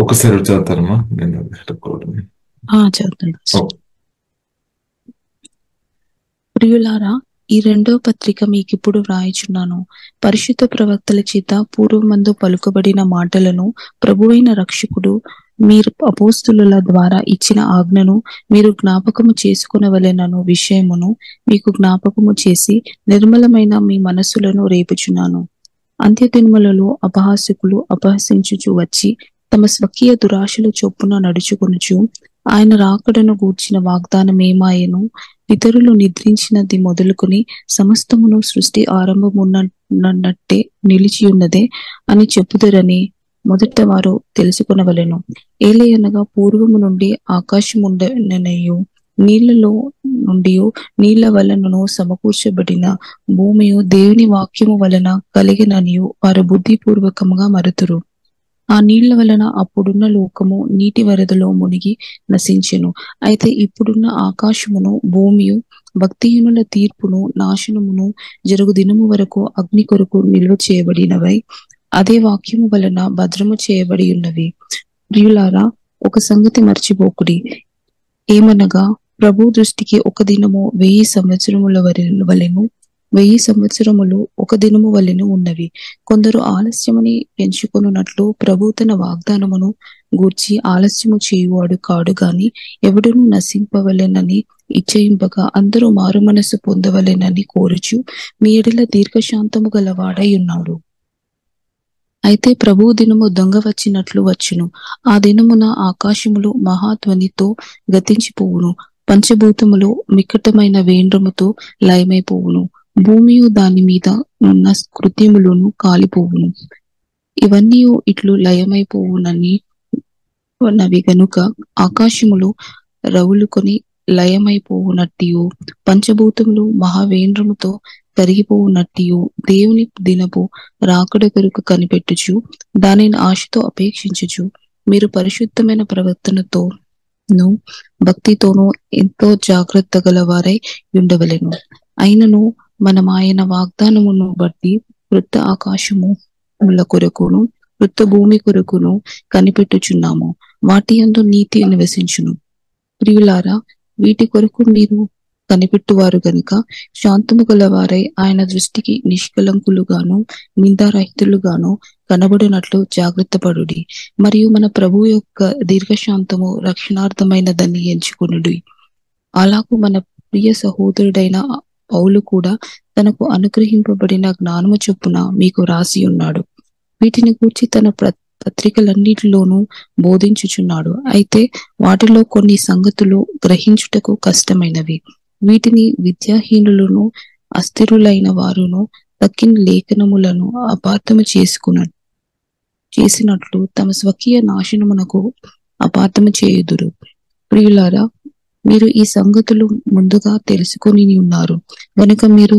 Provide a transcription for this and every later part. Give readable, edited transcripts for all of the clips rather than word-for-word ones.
ఒకసారి చదువుతారమ్మా, నేను వెతుక్కోవడం. చదువుతాను. ఓ, ప్రియులారా, ఈ రెండో పత్రిక మీకిప్పుడు వ్రాయుచున్నాను. పరిశుద్ధ ప్రవక్తల చేత పూర్వమందు పలుకబడిన మాటలను ప్రభువైన రక్షకుడు మీరు అపోస్తుల ద్వారా ఇచ్చిన ఆజ్ఞను మీరు జ్ఞాపకము చేసుకొనవలెనను విషయమును మీకు జ్ఞాపకము చేసి నిర్మలమైన మీ మనస్సులను రేపుచున్నాను. అంత్యదినములలో అపహాసకులు అపహసించుచు వచ్చి తమ స్వకీయ దురాశల చొప్పున నడుచుకొనుచు ఆయన రాకడను గూర్చిన వాగ్దానమేమాయెను, పితరులు నిద్రించినది మొదలుకొని సమస్తమును సృష్టి ఆరంభమున్నట్టే నిలిచియున్నదే అని చెప్పుదురని మొదట వారు తెలుసుకొనవలెను. ఏలయనగా పూర్వము నుండి ఆకాశముండననియు నీళ్లలో నుండి నీళ్ల వలనను సమకూర్చబడిన భూమియు దేవుని వాక్యము వలన కలిగిననియు వారు బుద్ధిపూర్వకముగా మరుతురు. ఆ నీళ్ల వలన అప్పుడున్న లోకము నీటి వరదలో మునిగి నశించెను. అయితే ఇప్పుడున్న ఆకాశమును భూమియు భక్తిహీనుల తీర్పును నాశనమును జరుగు దినము వరకు అగ్ని కొరకు నిల్వ చేయబడినవై అదే వాక్యము వలన భద్రము చేయబడి ఉన్నవి. ప్రియులారా, ఒక సంగతి మర్చిపోకుడి. ఏమనగా ప్రభు దృష్టికి ఒక దినము 1000 సంవత్సరముల వలెను, 1000 సంవత్సరములు ఒక దినము వలెను ఉన్నవి. కొందరు ఆలస్యమని పెంచుకొనున్నట్లు ప్రభు తన వాగ్దానమును గూర్చి ఆలస్యము చేయువాడు కాడు గాని ఎవడును నశింపవలెనని ఇచ్చయింపగా అందరూ మారు మనసు పొందవలెనని కోరుచు మీ ఎడల దీర్ఘశాంతము గలవాడై ఉన్నాడు. అయితే ప్రభు దినము దొంగ వచ్చినట్లు వచ్చును. ఆ దినమున ఆకాశములు మహాధ్వనితో గతించిపోవును, పంచభూతములు మిక్కటమైన వేండ్రముతో లయమైపోవును, భూమియు దాని మీద ఉన్న కృత్యములను కాలిపోవును. ఇవన్నీ ఇట్లు లయమైపోవునని గనుక ఆకాశములు రవులుకొని లయమైపోవునట్టియు పంచభూతములు మహావేంద్రముతో కరిగిపోవునట్టియు దేవుని దినపు రాకడ కొరకు కనిపెట్టుచు దానిని ఆశతో అపేక్షించుచు మీరు పరిశుద్ధమైన ప్రవర్తనతోనూ భక్తితోనూ ఎంతో జాగ్రత్త గలవారై ఉండవలెను. అయినను మనం ఆయన వాగ్దానమును బట్టి క్రొత్త ఆకాశముల కొరకును క్రొత్త భూమి కొరకును కనిపెట్టుచున్నాము. వాటి యందు నీతి నివసించును. ప్రియులారా, వీటి కొరకు మీరు కనిపెట్టువారు గనుక శాంతము గలవారై ఆయన దృష్టికి నిష్కలంకులుగాను నిందారహితులుగాను కనబడినట్లు జాగ్రత్త పడుడి. మరియు మన ప్రభు యొక్క దీర్ఘశాంతము రక్షణార్థమైనదని ఎంచుకొనుడి. అలాగూ మన ప్రియ సహోదరుడైన పౌలు కూడా తనకు అనుగ్రహింపబడిన జ్ఞానము చొప్పున మీకు రాసి ఉన్నాడు. వీటిని గూర్చి తన పత్రికలన్నిటిలోనూ బోధించుచున్నాడు. అయితే వాటిలో కొన్ని సంగతులు గ్రహించుటకు కష్టమైనవి. వీటిని విద్యాహీనులను అస్థిరులైన వారును తక్కిన లేఖనములను అపార్థము చేసినట్లు తమ స్వకీయ నాశనమునకు అపార్థము చేయుదురు. ప్రియులారా, మీరు ఈ సంగతులు ముందుగా తెలుసుకొని ఉన్నారు గనుక మీరు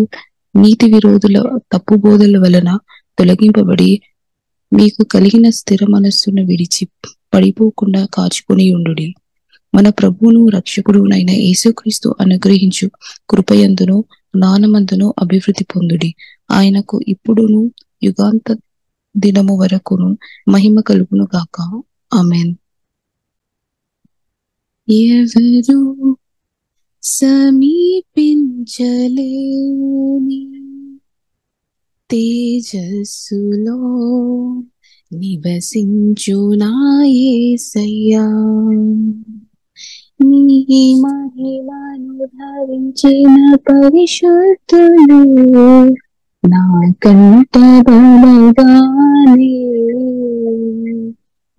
నీతి విరోధుల తప్పు బోధల వలన తొలగింపబడి మీకు కలిగిన స్థిర మనస్సును విడిచి పడిపోకుండా కాచుకొని ఉండుడి. మన ప్రభువును రక్షకుడునైన యేసుక్రీస్తు అనుగ్రహించు కృపయందును జ్ఞానమందును అభివృద్ధి పొందుడి. ఆయనకు ఇప్పుడును యుగాంత దినము వరకును మహిమ కలుగును గాక. ఆమేన్. ఎవరు సమీపించలేని తేజస్సులో నివసించు నా యేసయ్యా, నీ మహిమను ధరించిన పరిశుద్ధులు నా కంటబడగానే,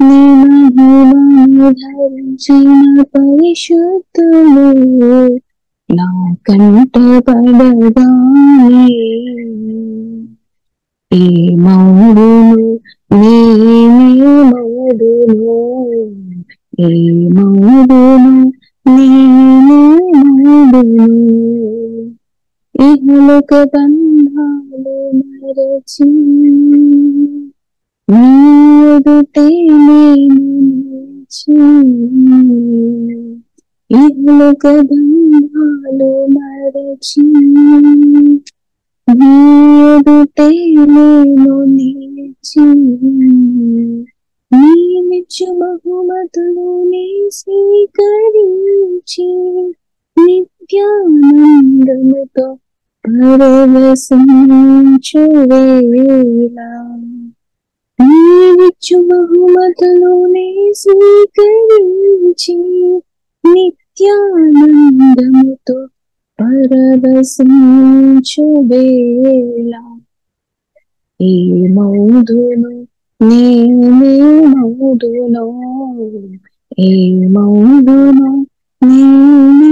నీ మహిమను ధరించిన పరిశుద్ధులు నా కంటబడగానే, ఏ మౌడును నేనేమౌడును, ఏ మౌడును నేనేమౌడును, ఇహలోక బంధాలు మరచి నీ ఎదుటే నేను నిలిచి, ఇహలోక బంధాలు మరచి నీ ఎదుటే నేను నిలిచి, నీ నిత్య పరవశించు వేళ నీవిచ్చు బహుమతులోనే స్వీకరించి నిత్యానందముతో పరవశించు వేళ ఏమౌదును నేనేమౌదును ఏమౌదును నేనేమౌదును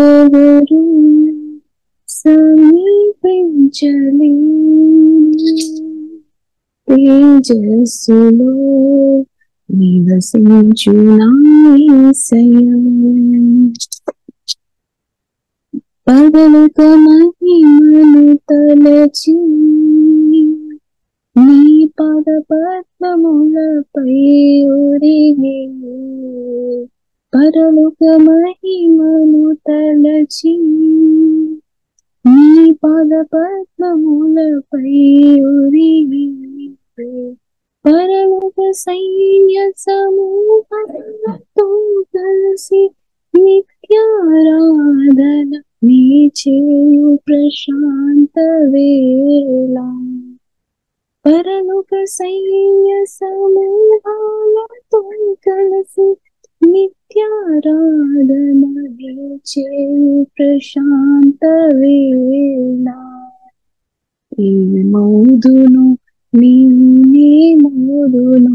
ఎవరు సమీపించలేని తేజస్సులో నివసించు నా యేసయ్యా పగలుక మహిమను తలచి నీ పద పద్మములపై ఒరిగి పరలోక మహిమను తలచి నీ పద పద్మములపై ఒరిగి పరలోక సైన్య సమూహంతో కలిసి నిత్యారాధన నీ చేయు ప్రశాంత వేళ పరలోక సైన్య సమూహాలతో కలిసి నిత్యారాధన నీ చేయు ప్రశాంత వేళ ఏమౌదును నేనేమౌదును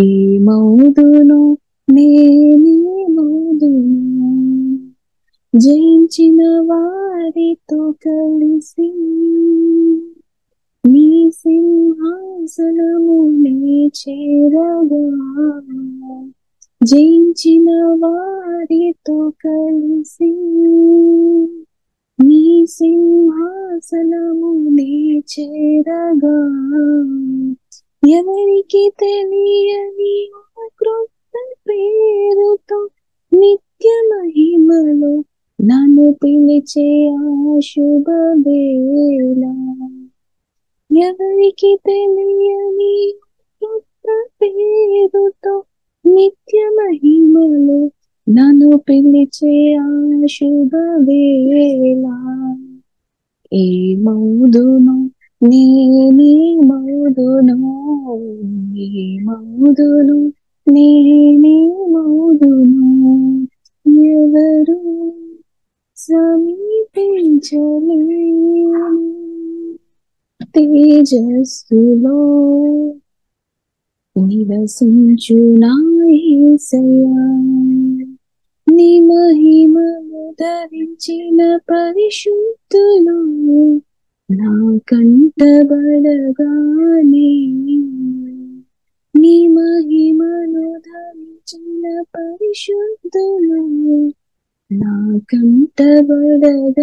ఏమౌదును నేనేమౌదును జయించిన వారితో కలిసి నీ సింహాసనమునే చేరగా జయించిన వారితో కలిసి నీ సింహాసనమునే చేరగా ఎవరికి తెలియని క్రొత్త పేరుతో నిత్య మహిమలో నన్ను పిలిచే ఆ శుభ వేళ ఎవరికి తెలియని క్రొత్త పేరుతో నిత్య మహిమలో నన్ను పిలిచే ఆ శుభ వేళ ఏమౌదును నేనేమౌదును ఏమౌదును నేనేమౌదును ఎవరు సమీపించలేని తేజస్సులో నివసించు నా యేసయ్యా నీ మహిమను ధరించిన పరిశుద్ధులు నా కంటబడగానే నీ మహిమను ధరించిన పరిశుద్ధులు నా కంటబడగానే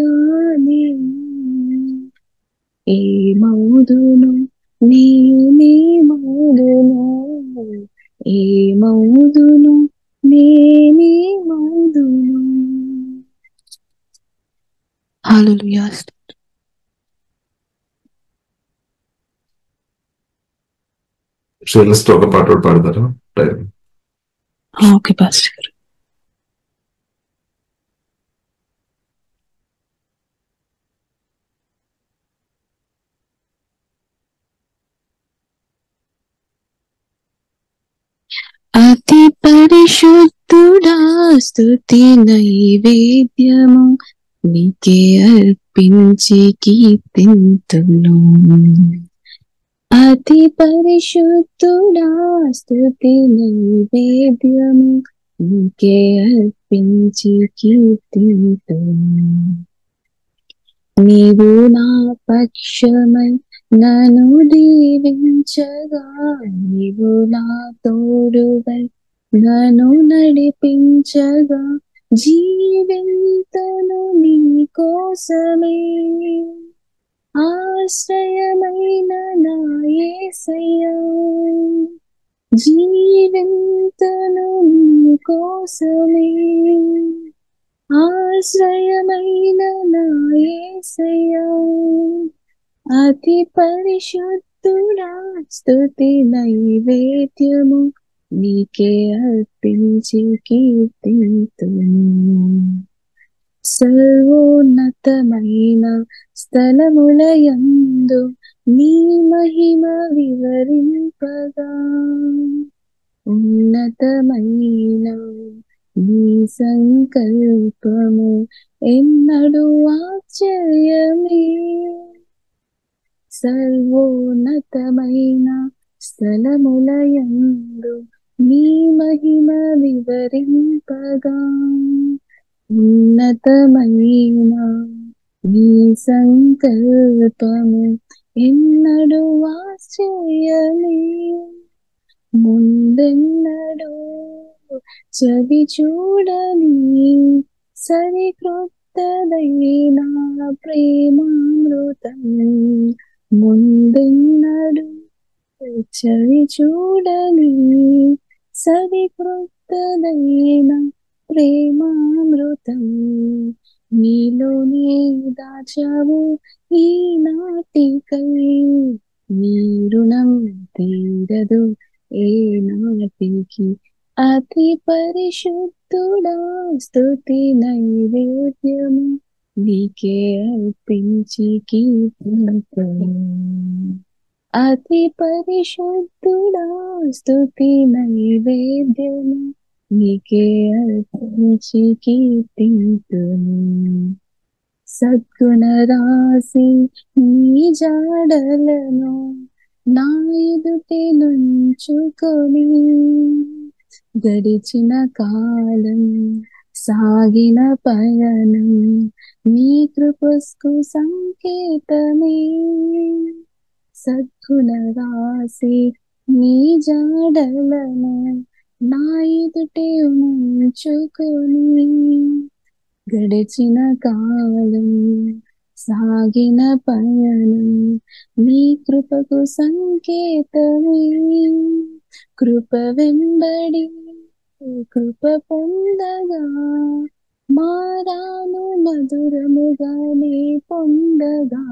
ఏమౌదును నేనేమౌదును ఏమౌదును నేనేమౌదును హల్లెలూయా షెర్లిస్ట్ ఒక పాట కూడా పాడతారు ఓకే పాస్టర్ గారు అతి పరిశుద్ధుడా స్తుతి నైవేద్యము నీకే అర్పించి కీర్తింతును అతి పరిశుద్ధుడా స్తుతి నైవేద్యము నీకే అర్పించి కీర్తింతును నీవు నా పక్షమై నన్ను దీవించగా నీవు నా తోడువై నన్ను నడిపించగా జీవింతను నీ కోసమే ఆశ్రయమైన నా యేసయ్యా జీవింతను నీ కోసమే ఆశ్రయమైన నా యేసయ్యా అతి పరిశుద్ధుడా స్తుతి నైవేద్యము నీకే అర్పించి కీర్తింతును సర్వోన్నతమైన స్థలములయందు నీ మహిమ వివరింపగా ఉన్నతమైన నీ సంకల్పము ఎన్నడూ ఆశ్చర్యమే. సర్వోన్నతమైన స్థలములయందు నీ మహిమ వివరింపగా ఉన్నతమైన నీ సంకల్పము ఎన్నడూ ఆశ్చర్యమే. ముందెన్నడూ చవి చూడని సరికొత్తదైన ప్రేమామృతం, ముందెన్నడూ చవి చూడని సరికొత్తదైన ప్రేమామృతం నీలోనే దాచావు ఈనాటికై. నీ రుణం తీరదు ఏ నాటికి. అతి పరిశుద్ధుడా స్తుతి నైవేద్యము నీకే అర్పించి కీర్తింతును. అతి పరిశుద్ధుడా స్తుతి నైవేద్యము నీకే అర్పించి కీర్తింతును. సద్గుణ రాశి నీ జాడలను నా ఎదుటే నుంచుకొని గడిచిన కాలం సాగిన పయనం నీ కృపకు సంకేతమే. సద్గుణ రాశి నీ జాడలను నా ఎదుటే ఉంచుకొని గడిచిన కాలం సాగిన పయనం నీ కృపకు సంకేతమే. కృప వెంబడి కృప పొందగా మారాను మధురముగానే పొందగా.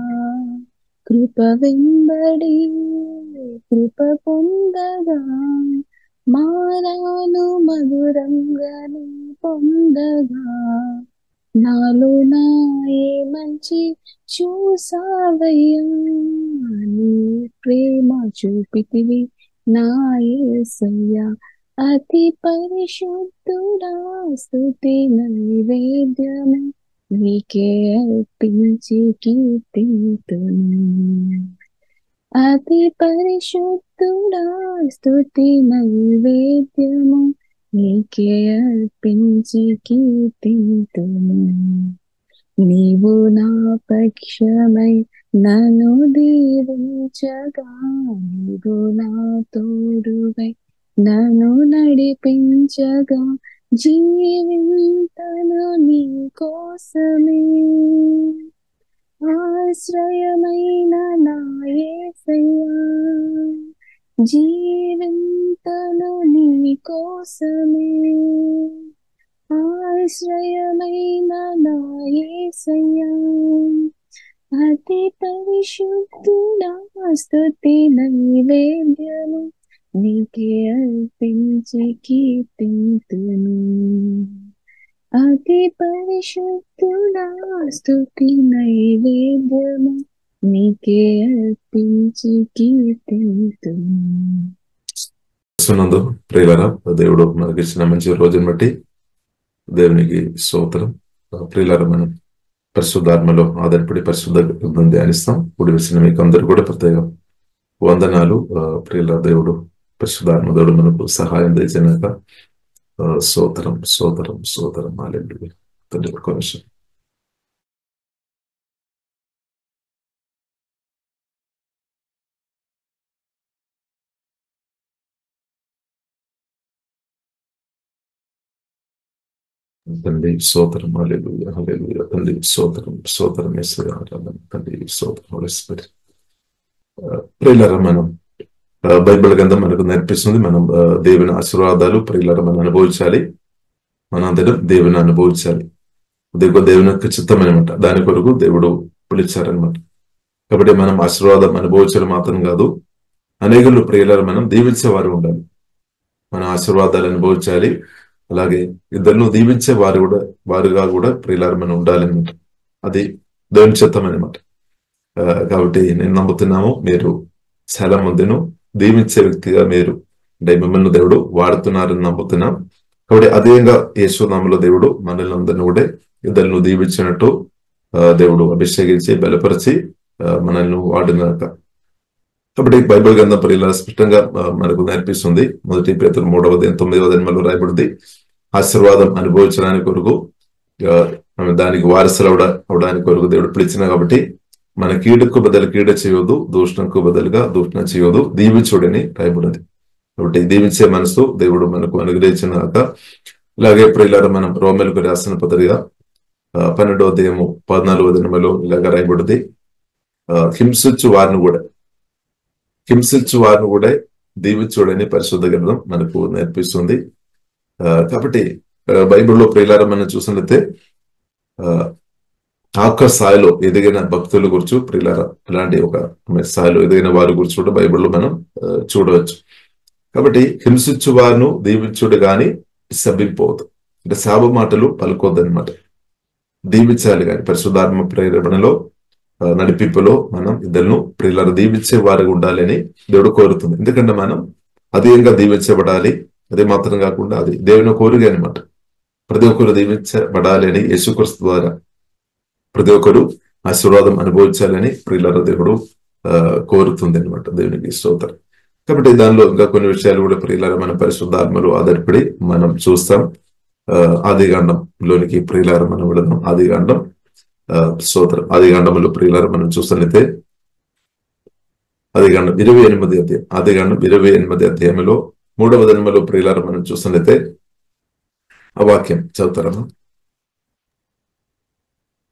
కృప వెంబడి కృప పొందగా మారాను మధురంగానే పొందగా. నాలో నా ఏ మంచి చూసావయ్యా, నీ ప్రేమ చూపితివి నా యేసయ్యా. అతి పరిశుద్ధుడా స్తుతి నైవేద్యము నీకే అర్పించి కీర్తింతును. అతి పరిశుద్ధుడా స్తుతి నైవేద్యము నీకే అర్పించి కీర్తింతును. నీవు నా పక్షమై నన్ను దీవించగా, నీవు నా తోడువై నన్ను నడిపించగా, జీవింతను నీ కోసమే. ఆశ్రయమైన నా యేసయ్యా, జీవింతను నీ కోసమే. ఆశ్రయమైన నా యేసయ్యా, అతి పరిశుద్ధుడా స్తుతి నైవేద్యము నీకే అర్పించి కీర్తింతును. అతి పరిశుద్ధుడా స్తుతి నైవేద్యము నీకే అర్పించి కీర్తింతును. ప్రియులారా, దేవుడు మనకి ఇచ్చిన మంచి రోజుని బట్టి దేవునికి స్తోత్రం. ప్రియులారా, మనం పరిశుద్ధాత్మలో ఆధారపడి పరిశుద్ధ గ్రంథం ధ్యానిస్తాం. కూడి వచ్చిన మీకు అందరూ కూడా ప్రత్యేక వందనాలు. ప్రియులారా, దేవుడు పరిశుద్ధాత్మ దేవుడు మనకు సహాయం చేసినాక స్తోత్రం స్తోత్రం స్తోత్రం. హల్లెలూయా. తండ్రి కొనసాగు. తండ్రి స్తోత్రం. హల్లెలూయా హల్లెలూయా. తండ్రి స్తోత్రం స్తోత్రం. యేసయ్యా ఆరాధన. తండ్రి స్తోత్రం. హోలీ స్పిరిట్. ప్రియులారా, మనం బైబిల్ గ్రంథం మనకు నేర్పిస్తుంది. మనం దేవుని ఆశీర్వాదాలు ప్రియులారా మనం అనుభవించాలి. మనందరం దేవుని అనుభవించాలి. దేవుని యొక్క చిత్తం అనమాట. దాని కొరకు దేవుడు పిలిచారనమాట. కాబట్టి మనం ఆశీర్వాదం అనుభవించడం మాత్రం కాదు, అనేకులు ప్రియులారా మనం దీవించే వారు ఉండాలి. మన ఆశీర్వాదాలు అనుభవించాలి, అలాగే ఇద్దరును దీవించే వారుగా కూడా ప్రియులారా మనం ఉండాలన్నమాట. అది దేవుని చిత్తం అనమాట. కాబట్టి నేను నమ్ముతున్నాము మీరు చాలా మందిను దీవించే వ్యక్తిగా మీరు అంటే మిమ్మల్ని దేవుడు వాడుతున్నారని నమ్ముతున్నాం. కాబట్టి అదేవిధంగా యేసునామములో దేవుడు మనల్ని అందరినీ కూడా ఇద్దరును దీవించినట్టు దేవుడు అభిషేకించి బలపరిచి మనల్ని వాడినాక. కాబట్టి బైబిల్ గ్రంథం ప్రియులారా స్పష్టంగా మనకు నేర్పిస్తుంది. 1 పేతురు 3:9 రాయబడింది, ఆశీర్వాదం అనుభవించడానికి కొరకు దానికి వారసులు అవడానికి కొరకు దేవుడు పిలిచిన కాబట్టి మన కీడుకు బదులు కీడ చేయొద్దు, దూషణకు బదులుగా దూషణ చేయొద్దు, దీవించుడని రాయబడింది. కాబట్టి దీవించే మనసు దేవుడు మనకు అనుగ్రహించినాక. ఇలాగే ప్రియులారా మనం రోమేలకు రాసిన పత్రిక 12వ అధ్యాయము 14వ వచనములో ఇలాగ రాయబడింది, హింసించు వారిని కూడా దీవించుడని పరిశుద్ధ గ్రంథం మనకు నేర్పిస్తుంది. కాబట్టి బైబిల్లో ప్రియులారా మనం చూసినట్లయితే ఆక స్థాయిలో ఎదిగిన భక్తుల గురించి ప్రియులారా అలాంటి ఒక స్థాయిలో ఎదిగిన వారి గురించి కూడా బైబిల్లో మనం చూడవచ్చు. కాబట్టి హింసించు వారిను దీవించుడు గాని శపింపవద్దు, అంటే శాప మాటలు పలుకోవద్దు అనమాట. దీవించాలి కానీ పరిశుద్ధాత్మ ప్రేరణలో నడిపింపులో మనం ఇద్దరును ప్రియులారా దీవించే వారిగా ఉండాలని దేవుడు కోరుతుంది. ఎందుకంటే మనం అధికంగా దీవించబడాలి. అదే మాత్రం కాకుండా అది దేవుని కోరిక అనమాట. ప్రతి ఒక్కరు దీవించబడాలి అని యేసుక్రీస్తు ద్వారా ప్రతి ఒక్కరు ఆశీర్వాదం అనుభవించాలని ప్రియులారా దేవుడు కోరుతుంది అనమాట. దేవునికి స్తోత్రం. కాబట్టి దానిలో ఇంకా కొన్ని విషయాలు కూడా ప్రియులారా మన పరిశుద్ధాత్మలో ఆధారపడి మనం చూస్తాం. ఆదికాండంలోనికి ప్రియులారా మనం వెళదాం. ఆదికాండం స్తోత్రం. ఆదికాండంలో ప్రియులారా మనం చూస్తున్నట్లయితే ఆదికాండం 28 అధ్యాయంలో 3వ వచనములో ప్రియులారా మనం చూస్తున్నట్లయితే ఆ వాక్యం చదువుతారమ్మా.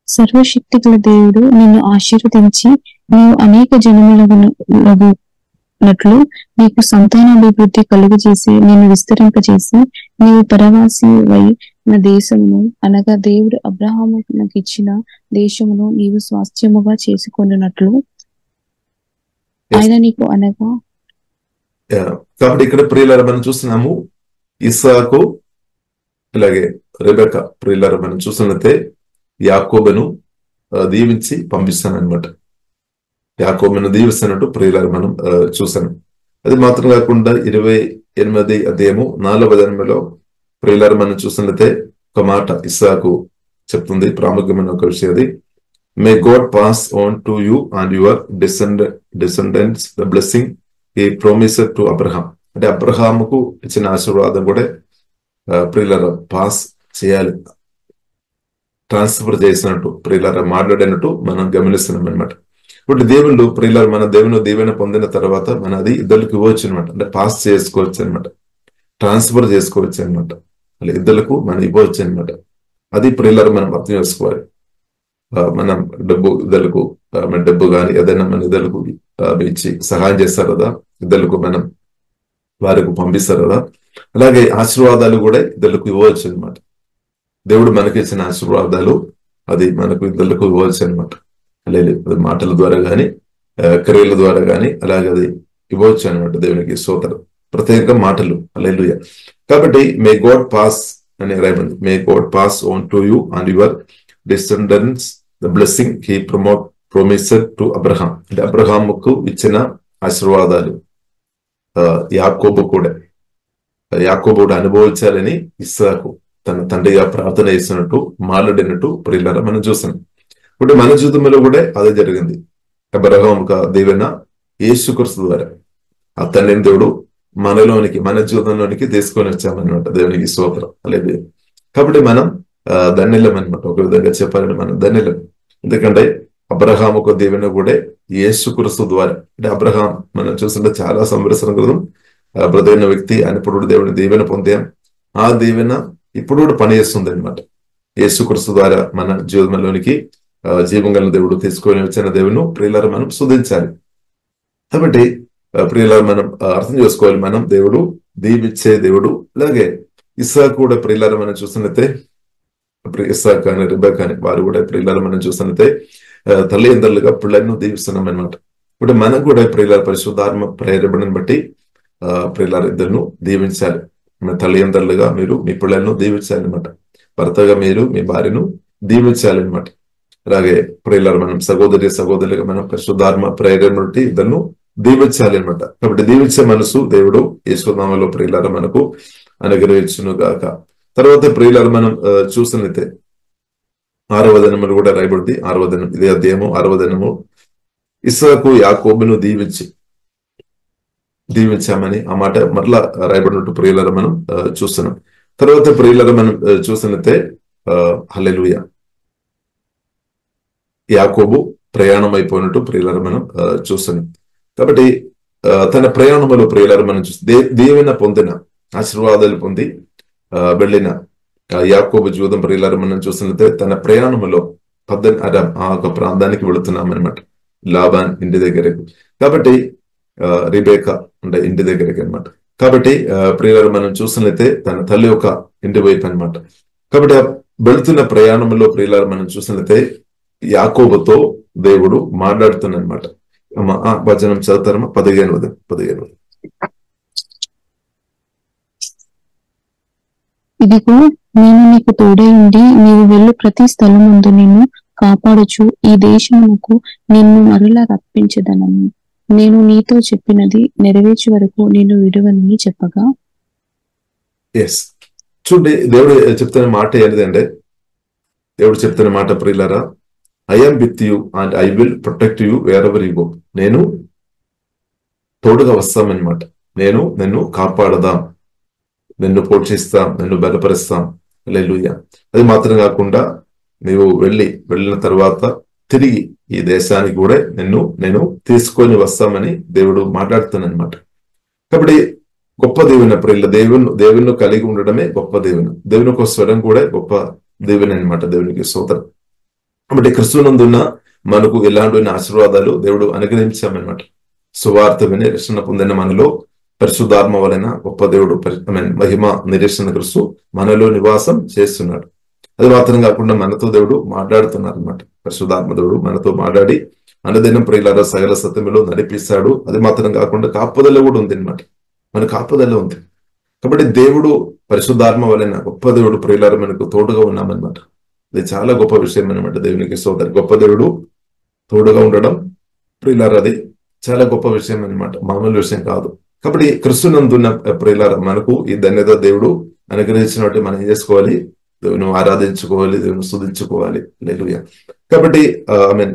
సర్వశక్తి గల దేవుడు నిన్ను ఆశీర్వదించి నీవు అనేక జనములగునట్లు నీకు సంతానాభివృద్ధి కలుగజేసి నిన్ను విస్తరింపజేసి నీవు పరవాసివై నా దేశమును అనగా దేవుడు అబ్రహామునకు ఇచ్చిన దేశమును నీవు స్వాస్థ్యముగా చేసుకొనున్నట్లు ఆయన నీకు అనగా. కాబట్టి ఇక్కడ ప్రియులారా మనం చూస్తున్నాము ఇస్సాకు ఇలాగే రెబెకా ప్రియులారా మనం చూస్తున్నట్లయితే యాకోబును దీవించి పంపిస్తానమాట. యాకోబును దీవిస్తున్నట్టు ప్రియులారా మనం చూసాము. అది మాత్రం కాకుండా 28 అధ్యాయము 4వ వచనములో ప్రియులారా మనం చూస్తున్నట్లయితే ఒక మాట ఇస్సాకు చెప్తుంది, ప్రాముఖ్యమైన ఒక విషయం. అది మే God pass on to you and your descendants the blessing ఈ ప్రొమిసెడ్ టు అబ్రహాం. అంటే అబ్రహాముకు ఇచ్చిన ఆశీర్వాదం కూడా ప్రియులారా పాస్ చేయాలి, ట్రాన్స్ఫర్ చేసినట్టు ప్రియులారా మాట్లాడినట్టు మనం గమనిస్తున్నాం అనమాట. ఇప్పుడు దేవుళ్ళు ప్రియులారా మన దేవుని దీవెన పొందిన తర్వాత మన అది ఇద్దరికి ఇవ్వచ్చు అనమాట. అంటే పాస్ చేసుకోవచ్చు అనమాట, ట్రాన్స్ఫర్ చేసుకోవచ్చు అనమాట. అలా ఇద్దరులకు మనం ఇవ్వచ్చు అనమాట. అది ప్రియులారా మనం అర్థం చేసుకోవాలి. మనం ఇద్దరులకు మన డబ్బు కానీ ఏదైనా మన ఇద్దరులకు ఇచ్చి సహాయం చేస్తారు కదా, ఇద్దరులకు మనం వారికి పంపిస్తారు కదా, అలాగే ఆశీర్వాదాలు కూడా ఇద్దరులకు ఇవ్వచ్చు అనమాట. దేవుడు మనకి ఇచ్చిన ఆశీర్వాదాలు అది మనకు ఇద్దరులకు ఇవ్వచ్చు అనమాట. అలాగే అది మాటల ద్వారా కానీ క్రియల ద్వారా కానీ అలాగే అది ఇవ్వచ్చు అనమాట. దేవునికి స్తోత్రం. ప్రత్యేక మాటలు హల్లెలూయా. కాబట్టి మే గాడ్ పాస్ అని రాయబడింది, may God pass on to you and your descendants the blessing he promised to Abraham. అంటే అబ్రహాముకు ఇచ్చిన ఆశీర్వాదాలు యాకోబు కూడా అనుభవించాలని ఇస్సాకు తన తండ్రిగా ప్రార్థన చేసినట్టు మాట్లాడినట్టు ప్రియులారా మనం చూస్తున్నాం. ఇప్పుడు మన జీవితంలో కూడా అదే జరిగింది. అబ్రహాం దీవెన యేసుక్రీస్తు ద్వారా ఆ తండ్రిని దేవుడు మన జీవితంలోనికి తీసుకొని వచ్చామన్నమాట. దేవునికి స్తోత్రం. అలాగే కాబట్టి మనం ధన్యులం అనమాట. ఒక విధంగా చెప్పాలంటే మనం ధన్యులం. ఎందుకంటే అబ్రహాముకు దీవెన కూడా యేసుక్రీస్తు ద్వారా. అంటే అబ్రహాం మనం చూస్తుంటే చాలా సంవత్సరం క్రితం బ్రదైన వ్యక్తి ఆయన ఇప్పుడు దేవుని దీవెన పొందాం. ఆ దీవెన ఇప్పుడు కూడా పనిచేస్తుంది అనమాట. యేసుక్రీస్తు ద్వారా మన జీవితంలోనికి జీవం గల దేవుడు తీసుకొని వచ్చిన దేవుని ప్రియులారా మనం స్తుతించాలి. కాబట్టి ప్రియులారా మనం అర్థం చేసుకోవాలి, మనం దేవుడు దీవించే దేవుడు. అలాగే ఇస్సాకు కూడా ప్రియులారా మనం చూస్తున్నట్టే ఇస్సాకు కానీ రెబెకా కానీ వారు కూడా ప్రియులారా మనం చూస్తున్నట్టే తల్లిదండ్రులుగా పిల్లలను దీవిస్తున్నాం అనమాట. ఇప్పుడు మనం కూడా ప్రియులారా పరిశుద్ధాత్మ ప్రేరణను బట్టి ప్రియులారా ఇద్దరును దీవించాలి. తల్లిదండ్రులుగా మీరు మీ పిల్లలను దీవించాలన్నమాట. భర్తగా మీరు మీ భార్యను దీవించాలన్నమాట. అలాగే ప్రియులారా, మనం సహోదరులుగా మనం పరిశుద్ధాత్మ ప్రేరణ నుండి ఇద్దరు దీవించాలి అనమాట. కాబట్టి దీవించే మనసు దేవుడు యేసునామములో ప్రియులారా మనకు అనుగ్రహించును గాక. తర్వాత ప్రియులారా, మనం చూసినట్లయితే 6వ దినములు కూడా రాయబడింది. 6వ దినం, ఇదే అధ్యాయము 6వ దినము. ఇస్సాకు యాకోబును దీవించామని ఆ మాట మరలా రాయబడినట్టు ప్రియులారా మనం చూస్తున్నాం. తర్వాత ప్రియులారా, మనం చూసినట్లయితే హల్లెలూయా, యాకోబు ప్రయాణం అయిపోయినట్టు ప్రియులారా మనం చూస్తున్నాం. కాబట్టి తన ప్రయాణములో ప్రియులారా మనం చూస్తే దీవెన పొందిన, ఆశీర్వాదాలు పొంది వెళ్ళిన యాకోబు జీవితం ప్రియులారా మనం చూసినట్లయితే తన ప్రయాణములో అరాం ఆ ఒక ప్రాంతానికి వెళుతున్నాం అనమాట, లాబాన్ ఇంటి దగ్గరకు. కాబట్టి రిబేకా అంటే ఇంటి దగ్గరికి అనమాట. కాబట్టి ప్రియులారా మనం చూసినట్లయితే తన తల్లి యొక్క ఇంటి వైపు అనమాట. కాబట్టి వెళుతున్న ప్రయాణంలో ప్రియులారా మనం చూసినట్లయితే యాకోబుతో దేవుడు మాట్లాడుతున్నమాట. వచనం చదువుతారమ్మా, 15. ఇదిగో నేను నీకు తోడై ఉండి నీవు వెళ్ళు ప్రతి స్థలమందు నిన్ను కాపాడుచు ఈ దేశమునకు నిన్ను మరలా రప్పించదనను. నేను నీతో చెప్పినది నెరవేర్చే వరకు నిన్ను విడువనని చెప్పగా. ఎస్, చూడండి దేవుడు చెప్తున్న మాట ఏంటంటే, దేవుడు చెప్తున్న మాట ప్రియులారా, I am with you and I will protect you wear ever you go. నేను తోడుగా వస్తామన్నమాట. నేను నిన్ను కాపాడదాం, నిన్ను పోషిస్తాం, నిన్ను బలపరుస్తాం. హల్లెలూయా. అది మాత్రం కాకుండా నీవు వెళ్ళిన తర్వాత తిరిగి ఈ దేశానికి కూడా నేను తీసుకొని వస్తామని దేవుడు మాట్లాడుతానన్నమాట. కాబట్టి గొప్ప దీవెన ప్రియుల, దేవుని కలిగి ఉండడమే గొప్ప దీవెన. దేవుని ఒక స్వరం కూడా గొప్ప దీవెన అనమాట. దేవునికి స్తోత్రం. కాబట్టి క్రిస్తునందున్న మనకు ఎలాంటి ఆశీర్వాదాలు దేవుడు అనుగ్రహించామన్నమాట. సువార్త విని రక్షణ పొందిన మనలో పరిశుద్ధాత్మ వలన గొప్ప దేవుడు మహిమ నిరీక్షణ క్రిస్తు మనలో నివాసం చేస్తున్నాడు. అది మాత్రం కాకుండా మనతో దేవుడు మాట్లాడుతున్నారు అనమాట. పరిశుద్ధాత్మ దేవుడు మనతో మాట్లాడి అనుదినం ప్రియులారా సకల సత్యములో నడిపిస్తాడు. అది మాత్రం కాకుండా కాపుదల కూడా ఉంది అనమాట. మన కాపుదల ఉంది. కాబట్టి దేవుడు పరిశుద్ధాత్మ వలన గొప్ప దేవుడు ప్రియులారా మనకు తోడుగా ఉన్నామన్నమాట. ఇది చాలా గొప్ప విషయం అనమాట. దేవునికి స్తోత్రం. గొప్ప దేవుడు తోడుగా ఉండడం ప్రియులారా, అది చాలా గొప్ప విషయం అనమాట, మామూలు విషయం కాదు. కాబట్టి క్రిస్తునందున్న ప్రియులారా మనకు ఈ ధన్యత దేవుడు అనుగ్రహించినట్టు మనం ఏం చేసుకోవాలి? దేవుని ఆరాధించుకోవాలి, దేవుని స్తుతించుకోవాలి. హల్లెలూయా. కాబట్టి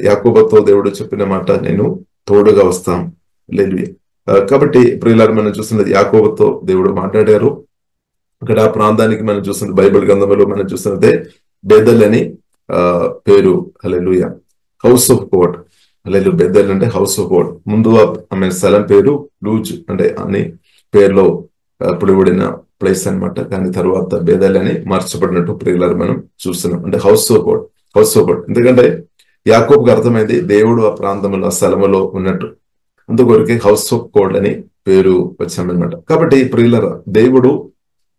యాకోబుతో దేవుడు చెప్పిన మాట, నేను తోడుగా వస్తాం. హల్లెలూయా. కాబట్టి ప్రియులారా మనం చూస్తున్నది యాకోబుతో దేవుడు మాట్లాడారు. ఇక్కడ ఆ ప్రాంతానికి మనం చూస్తున్నది బైబిల్ గ్రంథంలో మనం చూస్తున్నదే బేదల్ అని పేరు. Hallelujah. House of God. Hallelujah. Bethel అంటే హౌస్ ఆఫ్ గాడ్. ముందు ఆమె స్థలం పేరు లూజ్ అంటే అని పేరులో పిలువబడిన ప్లేస్ అనమాట. కానీ తర్వాత బేదల్ అని మార్చబడినట్టు ప్రియులారా మనం చూస్తున్నాం. అంటే house of God, house of God. ఎందుకంటే యాకోబుకు అర్థమైంది దేవుడు ఆ ప్రాంతంలో ఆ స్థలంలో ఉన్నట్టు, అందుకొరకే హౌస్ ఆఫ్ గాడ్ అని పేరు వచ్చామన్నమాట. కాబట్టి ప్రియులారా దేవుడు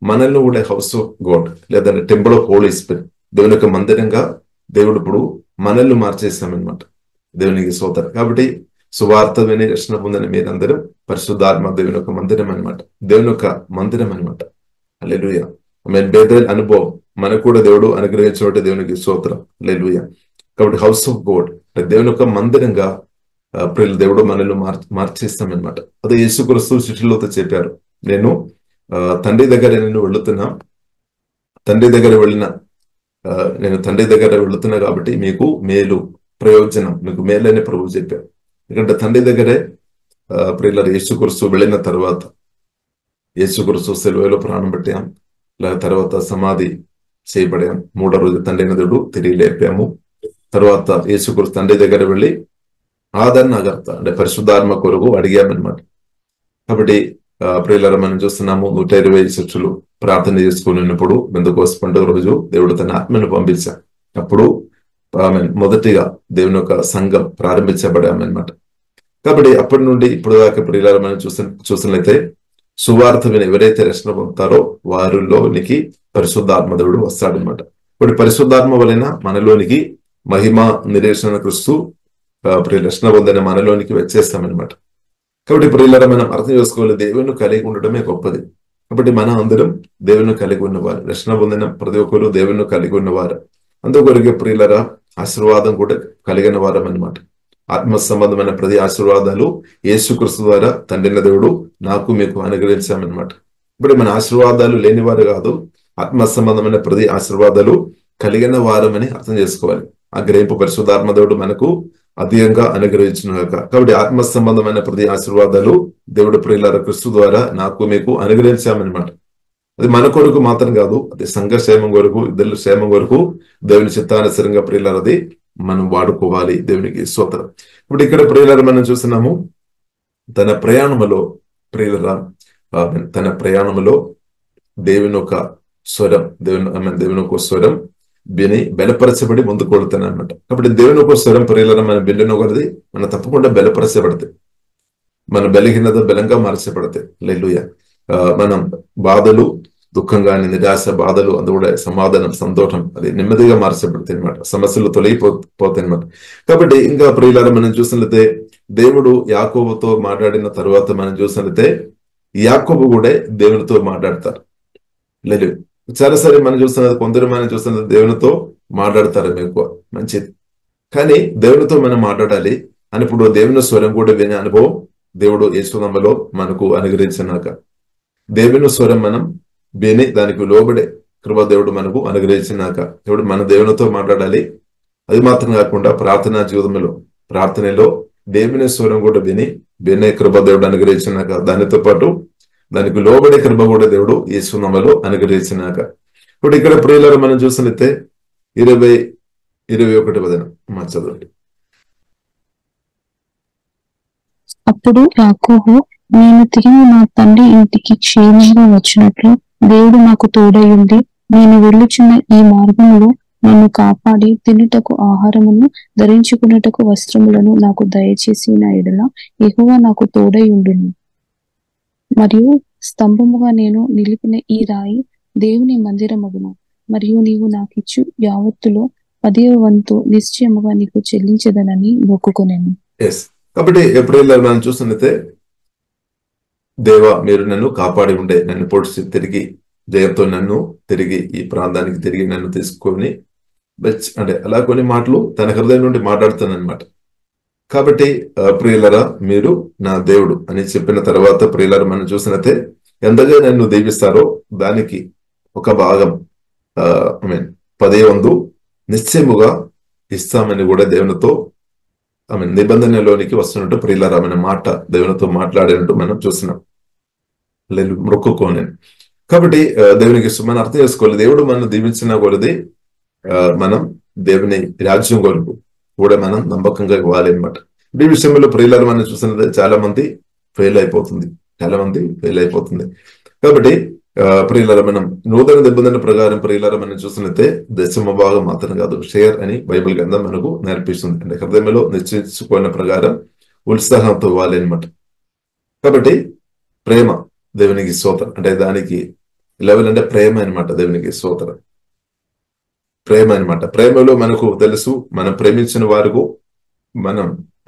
మనల్ని కూడా హౌస్ ఆఫ్ గాడ్ లేదంటే టెంపుల్ ఆఫ్ హోలీ స్పిరిట్, దేవుని యొక్క మందిరంగా దేవుడు ఇప్పుడు మనల్ని మార్చేస్తామన్నమాట. దేవునికి స్తోత్రం. కాబట్టి సువార్త విని రక్షణ పొందిన మీరందరూ పరిశుద్ధాత్మ దేవుని యొక్క మందిరం అనమాట. దేవుని యొక్క మందిరం అనమాట. హల్లెలూయా. బేదల్ అనుభవం మనకు కూడా దేవుడు అనుగ్రహించబట్టి దేవునికి స్తోత్రం. హల్లెలూయా. కాబట్టి హౌస్ ఆఫ్ గాడ్ అంటే దేవుని యొక్క మందిరంగా దేవుడు మనల్ని మార్చేస్తామన్నమాట. అదే యేసుక్రీస్తు శిష్యులతో చెప్పారు, నేను తండ్రి దగ్గర వెళుతున్నా, నేను తండ్రి దగ్గర వెళుతున్నా కాబట్టి మీకు మేలు ప్రయోజనం, మీకు మేలని ప్రభువు చెప్పారు. ఎందుకంటే తండ్రి దగ్గరే ప్రియులారా యేసుక్రీస్తు వెళ్ళిన తర్వాత యేసుక్రీస్తు సిలువలో ప్రాణం పెట్టాం, తర్వాత సమాధి చేయబడాం, 3వ రోజు తండ్రి అయిన దేవుడు తిరిగి లేపాము. తర్వాత యేసుక్రీస్తు తండ్రి దగ్గర వెళ్ళి ఆదరణకర్త అంటే పరిశుద్ధాత్మ కొరకు అడిగామన్నమాట. కాబట్టి ప్రియులారా మనం చూస్తున్నాము 120 శిష్యులు ప్రార్థన చేసుకున్నప్పుడు బెంతెకోస్తు పండుగ రోజు దేవుడు తన ఆత్మను పంపించాం. అప్పుడు మొదటిగా దేవుని యొక్క సంఘం ప్రారంభించబడామన్నమాట. కాబట్టి అప్పటి నుండి ఇప్పుడు దాకా ప్రియులారా మనం చూసినట్లయితే సువార్త విని ఎవరైతే రక్షణ పొందుతారో వారిలోనికి పరిశుద్ధాత్మ దేవుడు వస్తాడనమాట. ఇప్పుడు పరిశుద్ధాత్మ వలన మనలోనికి మహిమ నిరీక్షణ క్రీస్తు రక్షణ పొందిన మనలోనికి వచ్చేస్తామన్నమాట. కాబట్టి ప్రియులారా మనం అర్థం చేసుకోవాలి, దేవుని కలిగి ఉండడమే గొప్పది. కాబట్టి మనం అందరం దేవుని కలిగి ఉన్నవారు, రక్షణ పొందిన ప్రతి ఒక్కరు దేవుని కలిగి ఉన్నవారు. అందుకొరకే ప్రియులరా ఆశీర్వాదం కూడా కలిగిన వారం అన్నమాట. ఆత్మ సంబంధమైన ప్రతి ఆశీర్వాదాలు యేసుక్రీస్తు ద్వారా తండ్రిన దేవుడు నాకు మీకు అనుగ్రహించామన్నమాట. ఇప్పుడు మన ఆశీర్వాదాలు లేనివారు కాదు, ఆత్మ సంబంధమైన ప్రతి ఆశీర్వాదాలు కలిగిన వారమని అర్థం చేసుకోవాలి. ఆ గ్రహింపు పరిశుద్ధాత్మ దేవుడు మనకు అధికంగా అనుగ్రహించుగాక. కాబట్టి ఆత్మ సంబంధమైన ప్రతి ఆశీర్వాదాలు దేవుడు ప్రియులార క్రీస్తు ద్వారా నాకు మీకు అనుగ్రహించామన్నమాట. అది మన కొరకు మాత్రం కాదు, అది సంఘ క్షేమం కొరకు, ఇద్దరు క్షేమం కొరకు దేవుని చిత్తానుసరంగా ప్రియులారది మనం వాడుకోవాలి. దేవునికి స్తోత్రం. ఇప్పుడు ఇక్కడ ప్రియులార మనం చూస్తున్నాము, తన ప్రయాణములో ప్రియులరా తన ప్రయాణములో దేవుని ఒక స్వరం, దేవుని ఒక స్వరం విని బలపరచబడి ముందుకు వెళుతాను అనమాట. కాబట్టి దేవుని ఒక స్వరం ప్రియులరా మన బిడ్డను ఒకరిది మన తప్పకుండా బలపరచబడతాయి, మన బలహీనత బలంగా మార్చబడతాయి. హల్లెలూయా. మనం బాధలు, దుఃఖం కానీ, నిరాశ, బాధలు అది కూడా సమాధానం, సంతోషం అది నెమ్మదిగా మార్చబడతాయి అనమాట. సమస్యలు తొలగిపోతాయి అనమాట. కాబట్టి ఇంకా ప్రియులారా మనం చూసినట్లయితే దేవుడు యాకోబుతో మాట్లాడిన తర్వాత మనం చూసినట్లయితే యాకోబు కూడా దేవునితో మాట్లాడతారు. లేదు చాలాసారి మనం చూస్తున్నది, కొందరు మనం చూస్తున్నది దేవునితో మాట్లాడతారు ఎక్కువ, మంచిది. కానీ దేవునితో మనం మాట్లాడాలి అని ఇప్పుడు దేవుని స్వరం కూడా వినే అనుభవం దేవుడు యేసునామములో మనకు అనుగ్రహించినాక, దేవుని స్వరం మనం విని దానికి లోబడే కృప దేవుడు మనకు అనుగ్రహించినాక, దేవుడు మన దేవునితో మాట్లాడాలి. అది మాత్రం కాకుండా ప్రార్థనలో దేవుని స్వరం కూడా వినే కృప దేవుడు అనుగ్రహించినాక, దానితో పాటు దానికి లోబడే కృప కూడా దేవుడు యేసునామములో అనుగ్రహించినాక. ఇప్పుడు ఇక్కడ ప్రియులారా మనం చూసినట్లయితే 20-21 వచనం చదవండి. అప్పుడు యాకోబు, నేను తిరిగి నా తండ్రి ఇంటికి క్షేమంగా వచ్చినట్లు దేవుడు నాకు తోడై ఉండి, నేను వెళ్ళుచున్న ఈ మార్గంలో నన్ను కాపాడి తినుటకు ఆహారమును, ధరించుకున్నటకు వస్త్రములను నాకు దయచేసిన ఎడల యెహోవా నాకు తోడై ఉండును. మరియు స్తంభముగా నేను నిలిపిన ఈ రాయి దేవుని మందిరమగును. మరియు నీవు నాకిచ్చు యావత్తులో 10వ వంతు నిశ్చయముగా నీకు చెల్లించదనని మొక్కుకొనెను. కాబట్టి ఎప్పుడైనా మనం చూస్తున్నట్టే, దేవా మీరు నన్ను కాపాడి ఉండే, నన్ను పొడిచి తిరిగి జయంతో నన్ను తిరిగి ఈ ప్రాంతానికి తిరిగి నన్ను తీసుకొని అంటే అలా కొన్ని మాటలు తన హృదయం నుండి మాట్లాడుతానన్నమాట. కాబట్టి ప్రియులరా మీరు నా దేవుడు అని చెప్పిన తర్వాత ప్రియులరా మనం చూసినట్టే ఎంతగా నన్ను దీవిస్తారో దానికి ఒక భాగం 10వ వంతు నిశ్చయముగా ఇస్తామని కూడా దేవునితో నిబంధనలోనికి వస్తున్నట్టు ప్రియులరా మన మాట దేవునితో మాట్లాడినట్టు మనం చూస్తున్నాం. లేదు మొక్కుకోనే. కాబట్టి దేవునికి మనం అర్థం చేసుకోవాలి, దేవుడు మనం దీవించిన కొలది మనం దేవుని రాజ్యం కొరకు కూడా మనం నమ్మకంగా ఇవ్వాలి అనమాట. ఈ విషయంలో ప్రియులరా మనం చూసినది చాలా మంది ఫెయిల్ అయిపోతుంది. కాబట్టి ప్రియులరా మనం నూతన నిబంధన ప్రకారం ప్రియులరా మనం చూసినట్టే దశమ భాగం మాత్రం కాదు, షేర్ అని బైబిల్ గ్రంథం మనకు నేర్పిస్తుంది. అంటే హృదయంలో నిశ్చయించుకున్న ప్రకారం ఉత్సాహంతో ఇవ్వాలి అనమాట. కాబట్టి ప్రేమ దేవునికి స్తోత్రం, అంటే దానికి లెవెల్ అంటే ప్రేమ అనమాట. దేవునికి స్తోత్రం, ప్రేమ అనమాట. ప్రేమలో మనకు తెలుసు, మనం ప్రేమించిన వారికి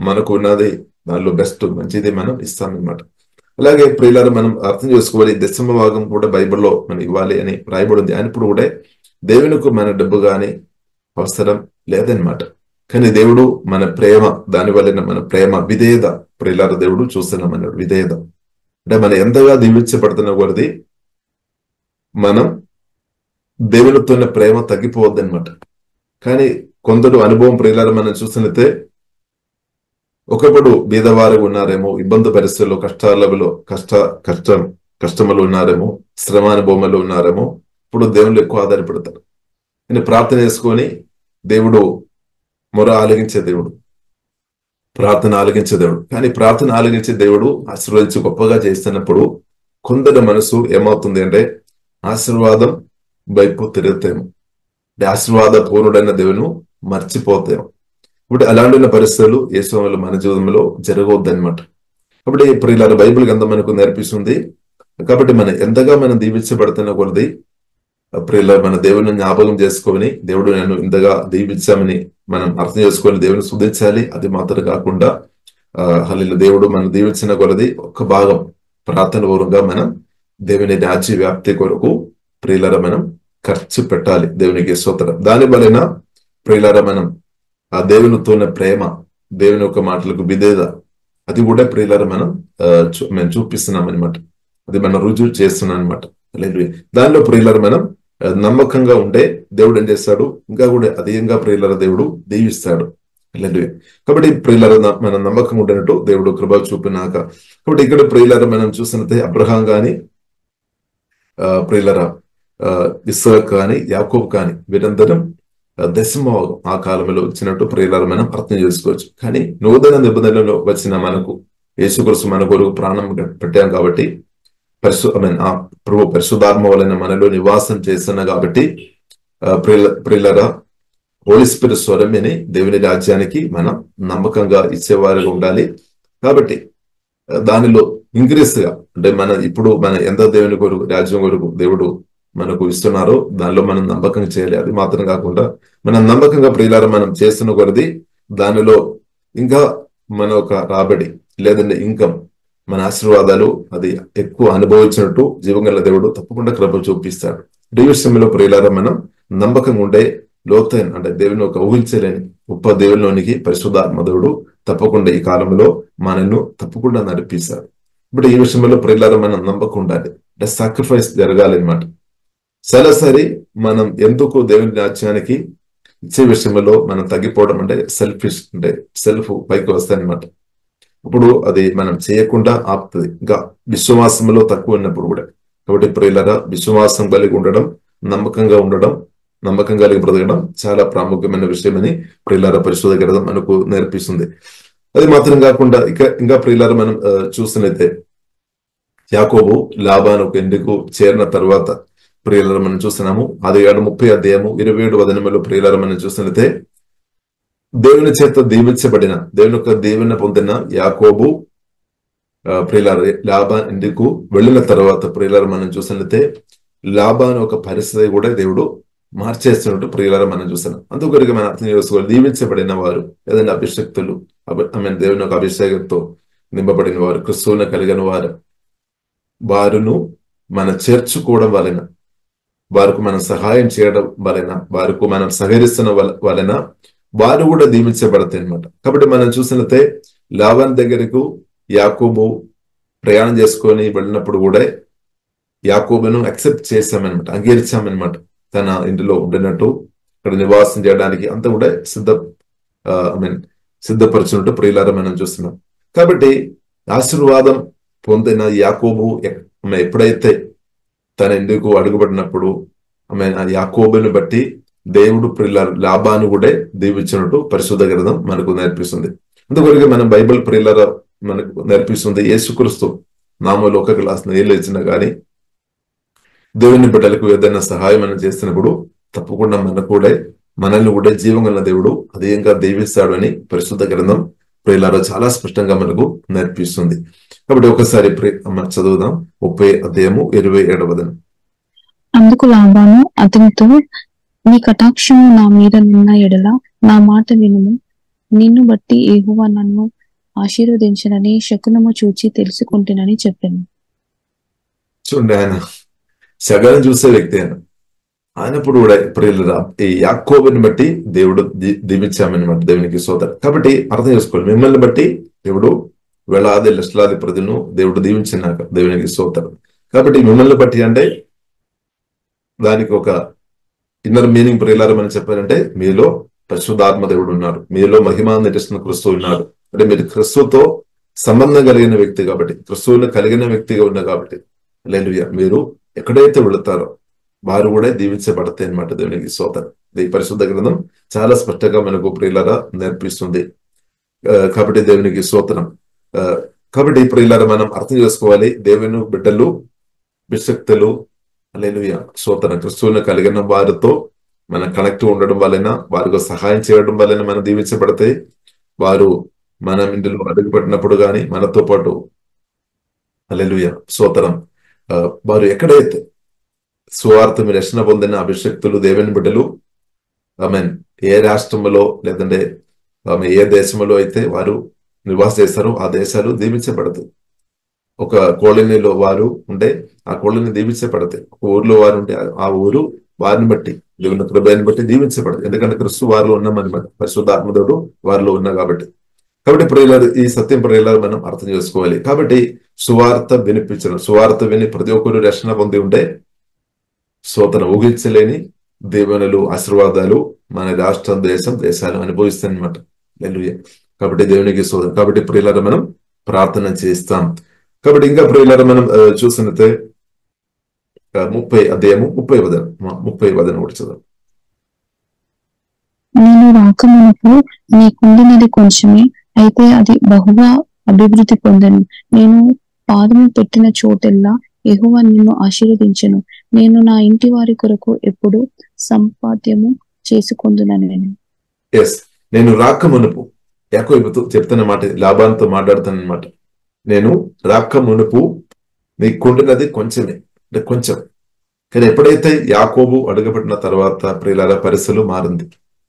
మనకు ఉన్నది దానిలో బెస్ట్ మంచిది మనం ఇస్తామన్నమాట. అలాగే ప్రియులారా మనం అర్థం చేసుకోవాలి, దశమ భాగం కూడా బైబిల్లో మనం ఇవ్వాలి అని రాయబడింది. అయినప్పుడు కూడా దేవునికి మన డబ్బు కానీ అవసరం లేదనమాట. కానీ దేవుడు మన ప్రేమ, దాని వల్ల మన ప్రేమ విధేయత ప్రియులారా దేవుడు చూస్తున్నాం అన్నాడు. విధేయత అంటే మనం ఎంతగా దీవించబడుతున్న కొలది మనం దేవునితోనే ప్రేమ తగ్గిపోవద్దనమాట. కానీ కొందరు అనుభవం ప్రియులారా మనం చూసినట్టే ఒకప్పుడు బీదవారు ఉన్నారేమో, ఇబ్బంది పరిస్థితుల్లో కష్టములు ఉన్నారేమో, శ్రమ అనుభవంలో ఉన్నారేమో, ఇప్పుడు దేవుళ్ళు ఎక్కువ ఆధారపడతారు. నేను ప్రార్థన చేసుకొని దేవుడు మొర ఆలగించే దేవుడు, ప్రార్థన ఆలగించే దేవుడు. కానీ ప్రార్థన ఆలగించే దేవుడు ఆశీర్వదించి గొప్పగా చేస్తున్నప్పుడు కొందరి మనసు ఏమవుతుంది అంటే ఆశీర్వాదం వైపు తిరుగుతాము, అంటే ఆశీర్వాద పూర్ణుడైన దేవుని మర్చిపోతాము. ఇప్పుడు అలాంటి పరిస్థితులు యేసునామములో మన జీవితంలో జరగవద్దు అనమాట. కాబట్టి ప్రియులారా బైబిల్ గ్రంథం మనకు నేర్పిస్తుంది. కాబట్టి మనం ఎంతగా మనం దీవించబడుతున్న కొలది ప్రియులారా మన దేవుని జ్ఞాపకం చేసుకొని దేవుడు నన్ను ఇంతగా దీవించామని మనం అర్థం చేసుకొని దేవుని స్తుతించాలి. అది మాత్రం కాకుండా హల్లెలూయా దేవుడు మనం దీవించిన కొలది ఒక భాగం ప్రార్థన పూర్వకంగా మనం దేవుని రాజ్య వ్యాప్తి కొరకు ప్రియులారా మనం ఖర్చు పెట్టాలి. దేవునికి స్తోత్రం. దాని వలన ప్రియులారా మనం ఆ దేవునితోనే ప్రేమ, దేవుని యొక్క మాటలకు విధేయత, అది కూడా ప్రియులారా మనం చూపిస్తున్నాం అనమాట. అది మనం రుజువు చేస్తున్నాం అనమాట. దానిలో ప్రియులారా మనం నమ్మకంగా ఉంటే దేవుడు ఏం చేస్తాడు, ఇంకా కూడా అధికంగా ప్రియులారా దేవుడు దీవిస్తాడు. కాబట్టి ప్రియులారా మనం నమ్మకంగా ఉండేటట్టు దేవుడు కృప చూపినాక, కాబట్టి ఇక్కడ ప్రియులారా మనం చూసినట్టే అబ్రహాం గాని ప్రియులారా ఇస్సాకు కానీ యాకోబు కానీ వీరందరం దశమభాగం ఆ కాలంలో వచ్చినట్టు ప్రియులారా మనం అర్థం చేసుకోవచ్చు. కానీ నూతన నిబంధనలో వచ్చిన మనకు యేసుక్రీస్తు మన కొరకు ప్రాణం పెట్టాం కాబట్టి ఆ ప్రభు పరిశుద్ధాత్మ వలన మనలో నివాసం చేస్తున్నా కాబట్టి ప్రియులారా హోలీ స్పిరిట్ స్వరమేని దేవుని రాజ్యానికి మనం నమ్మకంగా ఇచ్చేవారుగా ఉండాలి. కాబట్టి దానిలో ఇంక్రీస్ గా అంటే ఇప్పుడు మన ఎంత దేవుని కొరకు రాజ్యం కొరకు దేవుడు మనకు ఇస్తున్నారో దానిలో మనం నమ్మకంగా చేయాలి. అది మాత్రం కాకుండా మనం నమ్మకంగా ప్రియులారా మనం చేస్తున్న కొలది దానిలో ఇంకా మన ఒక రాబడి లేదంటే ఇన్కమ్, మన ఆశీర్వాదాలు అది ఎక్కువ అనుభవించినట్టు జీవంగల దేవుడు తప్పకుండా కృప చూపిస్తాడు. ఈ విషయంలో ప్రియులారా మనం నమ్మకంగా ఉండే లోతైన అంటే దేవుని ఒక ఊహించలేని గొప్ప దేవునిలోనికి పరిశుద్ధాత్మ దేవుడు తప్పకుండా ఈ కాలంలో మనల్ని తప్పకుండా నడిపిస్తాడు. ఇప్పుడు ఈ విషయంలో ప్రియులారా మనం నమ్మకం ఉండాలి, అంటే సాక్రిఫైస్ జరగాలి అనమాట. సరాసరి మనం ఎందుకు దేవుని రాజ్యానికి ఇచ్చే విషయంలో మనం తగ్గిపోవడం అంటే సెల్ఫిష్, అంటే సెల్ఫ్ పైకి వస్తాయన్నమాట. ఇప్పుడు అది మనం చేయకుండా ఆపుతుంది, ఇంకా విశ్వాసంలో తక్కువ ఉన్నప్పుడు కూడా. కాబట్టి ప్రియులారా విశ్వాసం కలిగి ఉండడం, నమ్మకంగా ఉండడం, నమ్మకం కలిగి బ్రతకడం చాలా ప్రాముఖ్యమైన విషయమని ప్రియులారా పరిశుద్ధ గ్రంథం మనకు నేర్పిస్తుంది. అది మాత్రం కాకుండా ఇంకా ప్రియులారా మనం చూసినైతే యాకోబు లాబానుకు ఎందుకు చేరిన తర్వాత ప్రియులారా మనం చూస్తున్నాము. 30 ప్రియులారా మనం చూసినైతే దేవుని చేత దీవించబడిన, దేవుని యొక్క దీవెన పొందిన యాకోబు ప్రియులారా లాబాన్ ఇంటికి వెళ్ళిన తర్వాత ప్రియులారా మనం చూసినట్లయితే లాబాను ఒక పరిస్థితి కూడా దేవుడు మార్చేస్తున్నట్టు ప్రియులారా మనం చూస్తున్నాం. అందుకొరకు మనం అర్థం చేసుకోవాలి, దీవించబడిన వారు ఏదైనా అభిషక్తులు దేవుని యొక్క అభిషేకంతో నింపబడిన వారు, క్రిస్తువును కలిగిన వారును మనం చేర్చుకోవడం వలన, వారికి మనం సహాయం చేయడం వలన, వారికి మనం సహకరిస్తున్న వలన వారు కూడా దీవించబడతాయి అనమాట. కాబట్టి మనం చూసినట్లయితే లాబాను దగ్గరకు యాకోబు ప్రయాణం చేసుకొని వెళ్ళినప్పుడు కూడా యాకోబును అక్సెప్ట్ చేశామన్నమాట, అంగీకరించామన్నమాట. తన ఇంటిలో ఉండినట్టు ఇక్కడ నివాసం చేయడానికి అంతా కూడా సిద్ధపరచినట్టు ప్రియులారా మనం చూస్తున్నాం. కాబట్టి ఆశీర్వాదం పొందిన యాకోబు ఎప్పుడైతే తన ఇంటికి అడుగుపడినప్పుడు ఆ యాకోబుని బట్టి దేవుడు లాబాను కూడా దీవించినట్టు పరిశుద్ధ గ్రంథం మనకు నేర్పిస్తుంది. అందుకొరకు మనం బైబిల్ ప్రియులారా మనకు నేర్పిస్తుంది, యేసుక్రీస్తు నామములో ఒక గ్లాస్ నీళ్ళు ఇచ్చినా కానీ దేవుని బిడ్డలకు ఏదైనా సహాయం అని చేసినప్పుడు తప్పకుండా మనల్ని కూడా జీవంగల దేవుడు అధికంగా దీవిస్తాడు అని పరిశుద్ధ గ్రంథం ప్రియులారా చాలా స్పష్టంగా మనకు నేర్పిస్తుంది. కాబట్టి ఒకసారి చదువుదాం 30:27. అందుకు లాబాను అతనితో, నీ కటాక్షము నా మీద నిన్న ఎడల నా మాట వినుము, నిన్ను బట్టి యెహోవా నన్ను ఆశీర్వదించనని శకునము చూచి తెలుసుకుంటునని చెప్పాను. చూడండి, ఆయన సగం చూసే వ్యక్తి ఆయనప్పుడు కూడా ప్రియులారా ఈ యాకోబుని బట్టి దేవుడు దీవించామన్నమాట. దేవునికి స్తోత్రం. కాబట్టి అర్థం చేసుకోవాలి, మిమ్మల్ని బట్టి దేవుడు వేలాది లక్షలాది ప్రజలను దేవుడు దీవించినాక దేవునికి స్తోత్రం. కాబట్టి మిమ్మల్ని బట్టి అంటే దానికి ఒక ఇన్నర్ మీనింగ్ ప్రియులారా మనం చెప్పాలంటే మీలో పరిశుద్ధాత్మ దేవుడు ఉన్నాడు, మీలో మహిమా నటిస్తున్న క్రిస్తువు ఉన్నాడు. అంటే మీరు క్రిస్తువుతో సంబంధం కలిగిన వ్యక్తి కాబట్టి, క్రిస్తువుని కలిగిన వ్యక్తిగా ఉన్నారు కాబట్టి హల్లెలూయా, మీరు ఎక్కడైతే వెళుతారో వారు కూడా దీవించబడతాయి అనమాట. దేవునికి స్తోత్రం. ఈ పరిశుద్ధ గ్రంథం చాలా స్పష్టంగా మనకు ప్రియులారా నేర్పిస్తుంది. కాబట్టి దేవునికి స్తోత్రం. కాబట్టి ప్రియులారా మనం అర్థం చేసుకోవాలి, దేవుని బిడ్డలు అభిషక్తులు హల్లెలూయా స్తోత్రం క్రిస్తువుని కలిగిన వారితో మనం కనెక్ట్ ఉండడం వలన, వారికి సహాయం చేయడం వలన మనం దీవించబడతాయి. వారు మనం ఇందులో అడుగుపెట్టినప్పుడు కానీ మనతో పాటు హల్లెలూయా స్తోత్రం వారు ఎక్కడైతే సువార్త రక్షణ పొందిన అభిషక్తులు దేవుని బిడ్డలు ఏ రాష్ట్రంలో లేదంటే ఏ దేశంలో అయితే వారు నివాసం చేస్తారో ఆ దేశాలు దీవించబడతాయి. ఒక కాలనీలో వారు ఉంటే ఆ కాలనీ దీవించబడతాయి. ఒక ఊర్లో వారు ఉంటే ఆ ఊరు వారిని బట్టి, దేవుని కృపను బట్టి దీవించబడదు. ఎందుకంటే క్రీస్తు వారిలో ఉన్నామన్నమాట, పరిశుద్ధాత్మదేవుడు వారిలో ఉన్నా కాబట్టి. కాబట్టి ప్రియులారు, ఈ సత్యం ప్రియులారు మనం అర్థం చేసుకోవాలి. కాబట్టి సువార్త వినిపించడం, సువార్త విని ప్రతి ఒక్కరు రక్షణ పొంది ఉంటే స్తోత్రం, ఊహించలేని దీవెనలు, ఆశీర్వాదాలు మన రాష్ట్రం, దేశాలు అనుభవిస్తాయి అనమాట. కాబట్టి దేవునికి స్తోత్రం. కాబట్టి ప్రియులారా మనం ప్రార్థన చేస్తాం. కాబట్టి ఇంకా ప్రియులారా మనం చూసినట్టే 30 అధ్యాయము 30 వదన కూడా చదువు. నేను రాకమునకు నీకుండినది కొంచెమే, అయితే అది బహుగా అభివృద్ధి పొందను. నేను పాదము పెట్టిన చోటెల్లా యెహోవా నిన్ను ఆశీర్వదించెను. నేను నా ఇంటి వారి కొరకు ఎప్పుడు సంపాద్యము చేసుకొందునని. నేను రాకమునుపు, యాకోబుతో చెప్తున్న మాట, లాబానుతో మాట్లాడుతానమాట. నేను రాకమునుపు నీకుండినది కొంచెమే, అంటే కొంచెం. కానీ ఎప్పుడైతే యాకోబు అడుగుపెట్టిన తర్వాత ప్రియులారా పరిస్థితులు మారింది.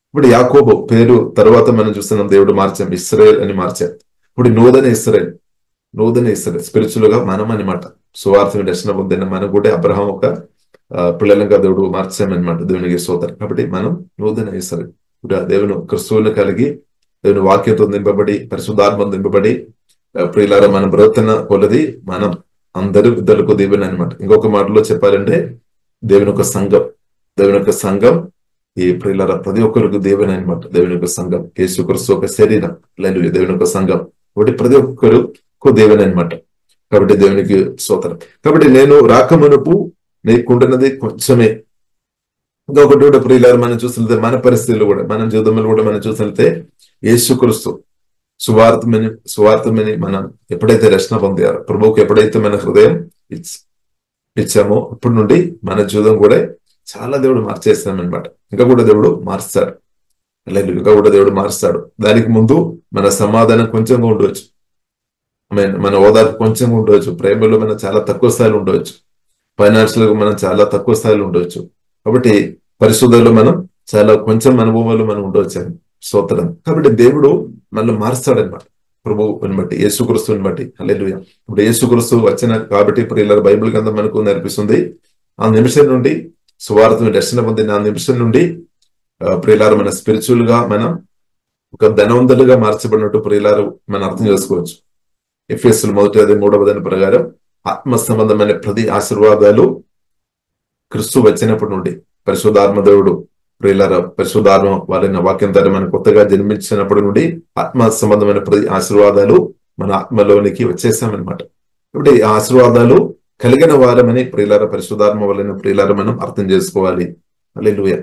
ఇప్పుడు యాకోబు పేరు తర్వాత మనం చూస్తున్నాం, దేవుడు మార్చాం, ఇశ్రాయేల్ అని మార్చాం. ఇప్పుడు నూతన ఇశ్రాయేల్ స్పిరిచువల్ గా మనం అనమాట. సువార్త రక్షణ పొందిన మనం కూడా అబ్రహాం ఒక పిల్లలంగా దేవుడు మార్చామన్నమాట. దేవునికి స్తోత్రం. కాబట్టి మనం నూతన ఇశ్రాయేల్, ఇప్పుడు దేవుని క్రిస్తువుని కలిగి దేవుని వాక్యంతో నింపబడి పరిశుద్ధాత్మతో నింపబడి ప్రియులారా మనం బ్రతున్న కొలది మనం అందరూ ఇద్దరుకు దీవెన అనమాట. ఇంకొక మాటలో చెప్పాలంటే దేవుని యొక్క సంఘం ఈ ప్రియులారా ప్రతి ఒక్కరికి దేవుని అనమాట. దేవుని యొక్క సంఘం, యేసుక్రీస్తు ఒక శరీరం, దేవుని యొక్క సంఘం. కాబట్టి ప్రతి ఒక్కరు దేవుని అనమాట. కాబట్టి దేవునికి స్తోత్రం. కాబట్టి నేను రాకమునుపు నీకుంటున్నది కొంచెమే. ఇంకొకటి కూడా ప్రియులారా మనం చూసినట్లయితే మన పరిస్థితులు కూడా, మన జీవితంలో కూడా మనం చూసినట్లయితే యేసుక్రీస్తు సువార్తమని మనం ఎప్పుడైతే రక్షణ పొందారో, ప్రభువుకు ఎప్పుడైతే మన హృదయం ఇచ్చామో అప్పటి నుండి మన జీవితం కూడా చాలా దేవుడు మార్చేస్తామన్నమాట. ఇంకా కూడా దేవుడు మారుస్తాడు. దానికి ముందు మన సమాధానం కొంచెంగా ఉండవచ్చు, మన ఓదార్పు కొంచెంగా ఉండవచ్చు, ప్రేమలో మనం చాలా తక్కువ స్థాయిలో ఉండవచ్చు, ఫైనాన్షియల్ గా మనం చాలా తక్కువ స్థాయిలో ఉండవచ్చు. కాబట్టి పరిశుద్ధంలో మనం చాలా కొంచెం అనుభవంలో మనం ఉండవచ్చు అని స్తోత్రం. కాబట్టి దేవుడు మనల్ని మారుస్తాడనమాట, ప్రభువుని బట్టి, యేసుక్రీస్తుని బట్టి. హల్లెలూయా. ఇప్పుడు యేసుక్రీస్తు వచ్చిన కాబట్టి ప్రియులారా బైబిల్ గ్రంథం మనకు నేర్పిస్తుంది, ఆ నిమిషం నుండి సువార్తను రక్షణ పొందిన ఆ నిమిషం నుండి ప్రియులారా మన స్పిరిచువల్ గా మనం ఒక ధనవంతులుగా మార్చబడినట్టు ప్రియులారు మనం అర్థం చేసుకోవచ్చు. ఎఫెసీయుల 1:3 ప్రకారం ఆత్మ సంబంధమైన ప్రతి ఆశీర్వాదాలు క్రీస్తు వచ్చినప్పటి నుండి పరిశుద్ధాత్మ దేవుడు ప్రియులారా పరిశుద్ధాత్మ వాళ్ళని వాక్యం ద్వారా మనం కొత్తగా జన్మించినప్పటి నుండి ఆత్మ సంబంధమైన ప్రతి ఆశీర్వాదాలు మన ఆత్మలోనికి వచ్చేసామన్నమాట. ఇప్పుడు ఈ ఆశీర్వాదాలు కలిగిన వారమని ప్రియులారా పరిశుద్ధాత్మ వలన ప్రియులారా మనం అర్థం చేసుకోవాలి. హల్లెలూయా.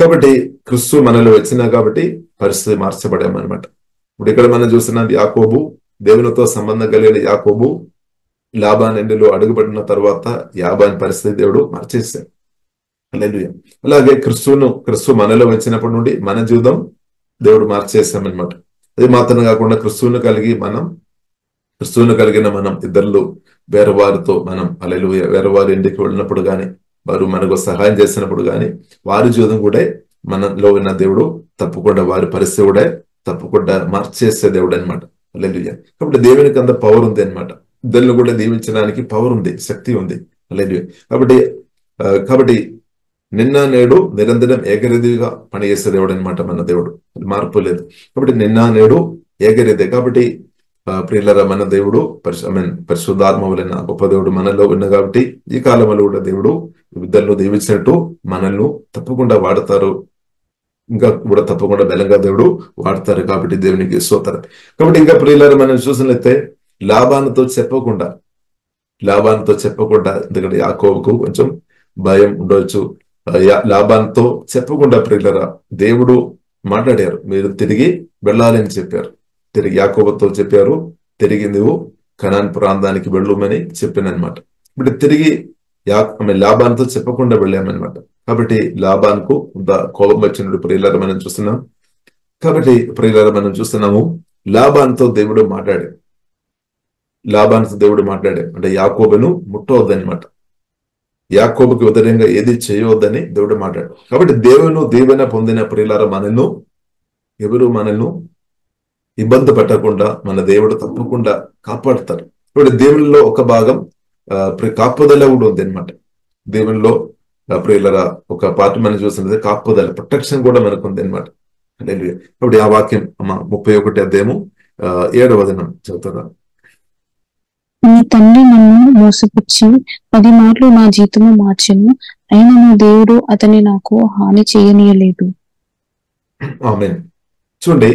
కాబట్టి క్రీస్తు మనలో వచ్చినా కాబట్టి పరిస్థితి మార్చబడామన్నమాట. ఇప్పుడు ఇక్కడ మనం చూస్తున్నది యాకోబు, దేవునితో సంబంధం కలిగిన యాకోబు లాబాను ఇంటిలో అడుగుపడిన తర్వాత యాబాను పరిస్థితి దేవుడు మార్చేశాడు. హల్లెలూయా. అలాగే క్రీస్తు మనలో వచ్చినప్పటి నుండి మన జీవితం దేవుడు మార్చేసామన్నమాట. అది మాత్రం కాకుండా క్రీస్తువుని కలిగిన మనం ఇద్దరు వేరే వారితో మనం హల్లెలూయా వేరే వారి ఇంటికి వెళ్ళినప్పుడు కానీ, వారు మనకు సహాయం చేసినప్పుడు కానీ వారి జీవితం కూడా మనలో ఉన్న దేవుడు తప్పకుండా వారి పరిస్థితి కూడా తప్పకుండా మార్చేసే దేవుడు అనమాట. హల్లెలూయా. కాబట్టి దేవునికి అంత పవర్ ఉంది అనమాట. ఇద్దరిని కూడా దీవించడానికి పవర్ ఉంది, శక్తి ఉంది. హల్లెలూయా. కాబట్టి నిన్న నేడు నిరంతరం ఏకరీతిగా పనిచేసే దేవుడు అనమాట మన దేవుడు, మార్పు లేదు. కాబట్టి నిన్న నేడు ఏకరీతి. కాబట్టి ప్రియులారా మన దేవుడు పరిశుద్ధాత్మ వలన గొప్ప దేవుడు మనలో ఉన్న కాబట్టి ఈ కాలంలో కూడా దేవుడు ఇద్దరిలో దీవించినట్టు మనల్ని తప్పకుండా వాడతారు, ఇంకా కూడా తప్పకుండా బలంగా దేవుడు వాడతారు. కాబట్టి దేవునికి స్తోత్రం. కాబట్టి ఇంకా ప్రియులారా మనం చూసినట్లయితే లాబానుతో చెప్పకుండా, ఎందుకంటే యాకోబుకు కొంచెం భయం ఉండవచ్చు. లాబానుతో చెప్పకుండా ప్రియులారా దేవుడు మాట్లాడారు, మీరు తిరిగి వెళ్ళాలని చెప్పారు. తిరిగి యాకోబుతో చెప్పారు, తిరిగి నువ్వు కనాన్ ప్రాంతానికి వెళ్ళమని చెప్పానమాట. ఇప్పుడు తిరిగి లాబానుతో చెప్పకుండా వెళ్ళామన్నమాట. కాబట్టి లాబానుకు కోపం వచ్చినట్టు ప్రియులారా మనం చూస్తున్నాం. కాబట్టి ప్రియులారా మనం చూస్తున్నాము లాబానుతో దేవుడు మాట్లాడాడు అంటే యాకోబును ముట్టవద్దనమాట, యాకోబుకి వ్యతిరేకంగా ఏది చేయవద్దని దేవుడు మాట్లాడాడు. కాబట్టి దేవుని దీవెన పొందిన ప్రియులారా ఎవరు మనల్ని ఇబ్బంది పెట్టకుండా మన దేవుడు తప్పకుండా కాపాడుతారు. ఇప్పుడు దేవునిలో ఒక భాగం కాపుదల కూడా ఉంది అనమాట. దేవునిలో ప్రియులరా ఒక పార్టీ మనం చూసినది కాపుదల, ప్రొటెక్షన్ కూడా మనకు ఉంది అనమాట. ఇప్పుడు ఆ వాక్యం 31 అధ్యాయము 7వ వచనం చదువుతారా? నీ తండ్రి నన్ను మోసపుచ్చి 10 మార్లు నా జీతము మార్చెను, అయినను దేవుడు అతని నాకు హాని చేయనీయలేదు. ఆమేన్. చూడండి,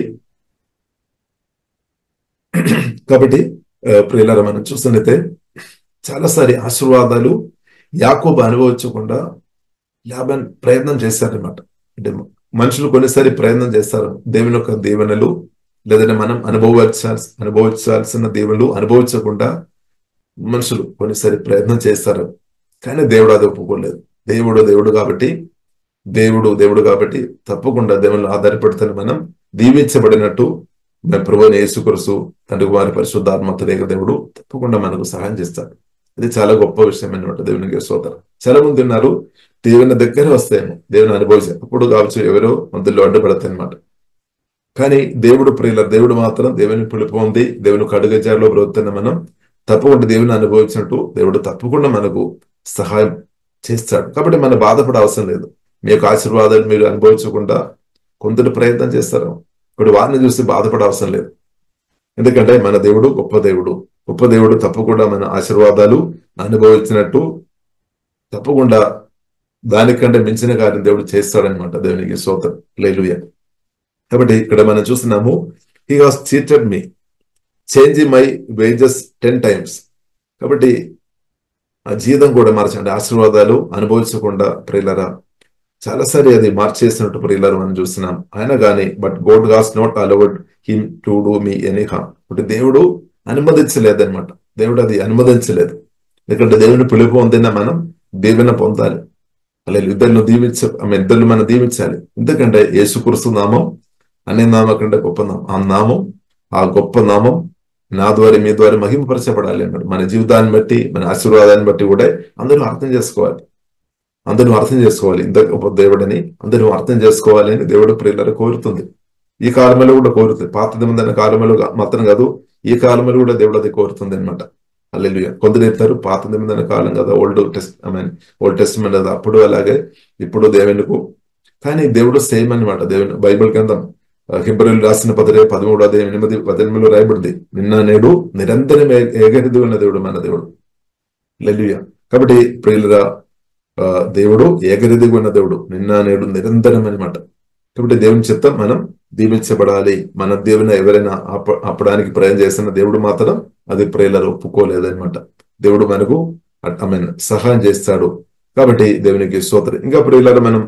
కాబట్టి ప్రియులారా మనం చూస్తున్నట్లయితే చాలాసారి ఆశీర్వాదాలు యాకోబు అనుభవించకుండా లాబాను ప్రయత్నం చేశారనమాట. అంటే మనుషులు కొన్నిసారి ప్రయత్నం చేస్తారు దేవుని యొక్క దీవెనలు, లేదంటే మనం అనుభవించాల్సిన దీవెనలు అనుభవించకుండా మనుషులు కొన్నిసారి ప్రయత్నం చేస్తారు. కానీ దేవుడు అది ఒప్పుకోలేదు. దేవుడు కాబట్టి తప్పకుండా దేవుని ఆధారపడితే మనం దీవించబడినట్టు ప్రభువైన యేసుక్రీస్తు తండ్రి వారి పరిశుద్ధాత్మతో దేవుడు తప్పకుండా మనకు సహాయం చేస్తాడు. ఇది చాలా గొప్ప విషయం అన్నమాట. దేవునికి స్తోత్రం. చాలా మంది ఉన్నారు దేవుని దగ్గర వస్తాయేమో, దేవుని అనుభవించే అప్పుడు కావచ్చు ఎవరో మధ్యలో అడ్డుపడతాయి అనమాట. కానీ దేవుడు మాత్రం దేవుని పిలుపు ఉంది, దేవుని కడుగజాలో బ్రతుకుతున్న మనం తప్పకుండా దేవుని అనుభవించినట్టు దేవుడు తప్పకుండా మనకు సహాయం చేస్తాడు. కాబట్టి మనం బాధపడే అవసరం లేదు. మీ యొక్క ఆశీర్వాదాలు మీరు అనుభవించకుండా కొందరు ప్రయత్నం చేస్తారు, ఇప్పుడు వారిని చూసి బాధపడే అవసరం లేదు. ఎందుకంటే మన దేవుడు గొప్ప దేవుడు తప్పకుండా మన ఆశీర్వాదాలు అనుభవించినట్టు తప్పకుండా దానికంటే మించిన కార్యం దేవుడు చేస్తాడనమాట. దేవునికి స్తోత్రం. హల్లెలూయా. కాబట్టి ఇక్కడ మనం చూస్తున్నాము, he has cheated me changing my wages 10 times. కాబట్టి ఆ జీతం కూడా మార్చండి. ఆశీర్వాదాలు అనుభవించకుండా ప్రియులరా చాలాసారి అది మార్చేసినట్టు ప్రియులరు మనం చూస్తున్నాం. అయినా కానీ but God has not allowed him to do me any harm. అంటే దేవుడు అనుమతించలేదన్నమాట. దేవుడు అది అనుమతించలేదు. ఎందుకంటే దేవుని పిలుపు పొందిన మనం దీవెన పొందాలి. అలా ఇద్దరు మనం దీవించాలి. ఎందుకంటే యేసుక్రీస్తు నామం అనే నామం కంటే గొప్ప నామం. ఆ గొప్ప నామం నా ద్వారా మీ ద్వారా మహిమపరచబడాలి అన్నాడు. మన జీవితాన్ని బట్టి, మన ఆశీర్వాదాన్ని బట్టి కూడా అందరూ అర్థం చేసుకోవాలి. ఇంత గొప్ప దేవుడని అందరూ అర్థం చేసుకోవాలి అని దేవుడు ప్రియులను కోరుతుంది. ఈ కాలంలో కూడా కోరుతుంది. పాత నిబంధన కాలంలో మాత్రం కాదు, ఈ కాలంలో కూడా దేవుడు అది కోరుతుంది అనమాట. హల్లెలూయా. కొందరు చెప్తారు పాత నిబంధన కాలం కదా, ఓల్డ్ టెస్ట్మెంట్ కదా, అప్పుడు అలాగే ఇప్పుడు దేవునికి. కానీ దేవుడు సేమ్ అనమాట. దేవుని బైబిల్ గ్రంథం హెబ్రీయులకు రాసిన పత్రిక 13వ అధ్యాయం 8-18 రాయబడింది, నిన్న నేడు నిరంతరం ఏకరీతిగా ఉన్న దేవుడు మన దేవుడు. హల్లెలూయా. కాబట్టి ప్రియులుగా దేవుడు ఏకరీతిగా ఉన్న దేవుడు, నిన్న నేడు నిరంతరం అనమాట. కాబట్టి దేవుని చిత్తం మనం దీవించబడాలి. మన దేవుని ఎవరైనా ఆపడానికి ప్రయత్నం చేసిన దేవుడు మాత్రం అది ప్రియులను ఒప్పుకోలేదనమాట. దేవుడు మనకు సహాయం చేస్తాడు. కాబట్టి దేవునికి స్తోత్రం. ఇంకా ప్రియులను మనం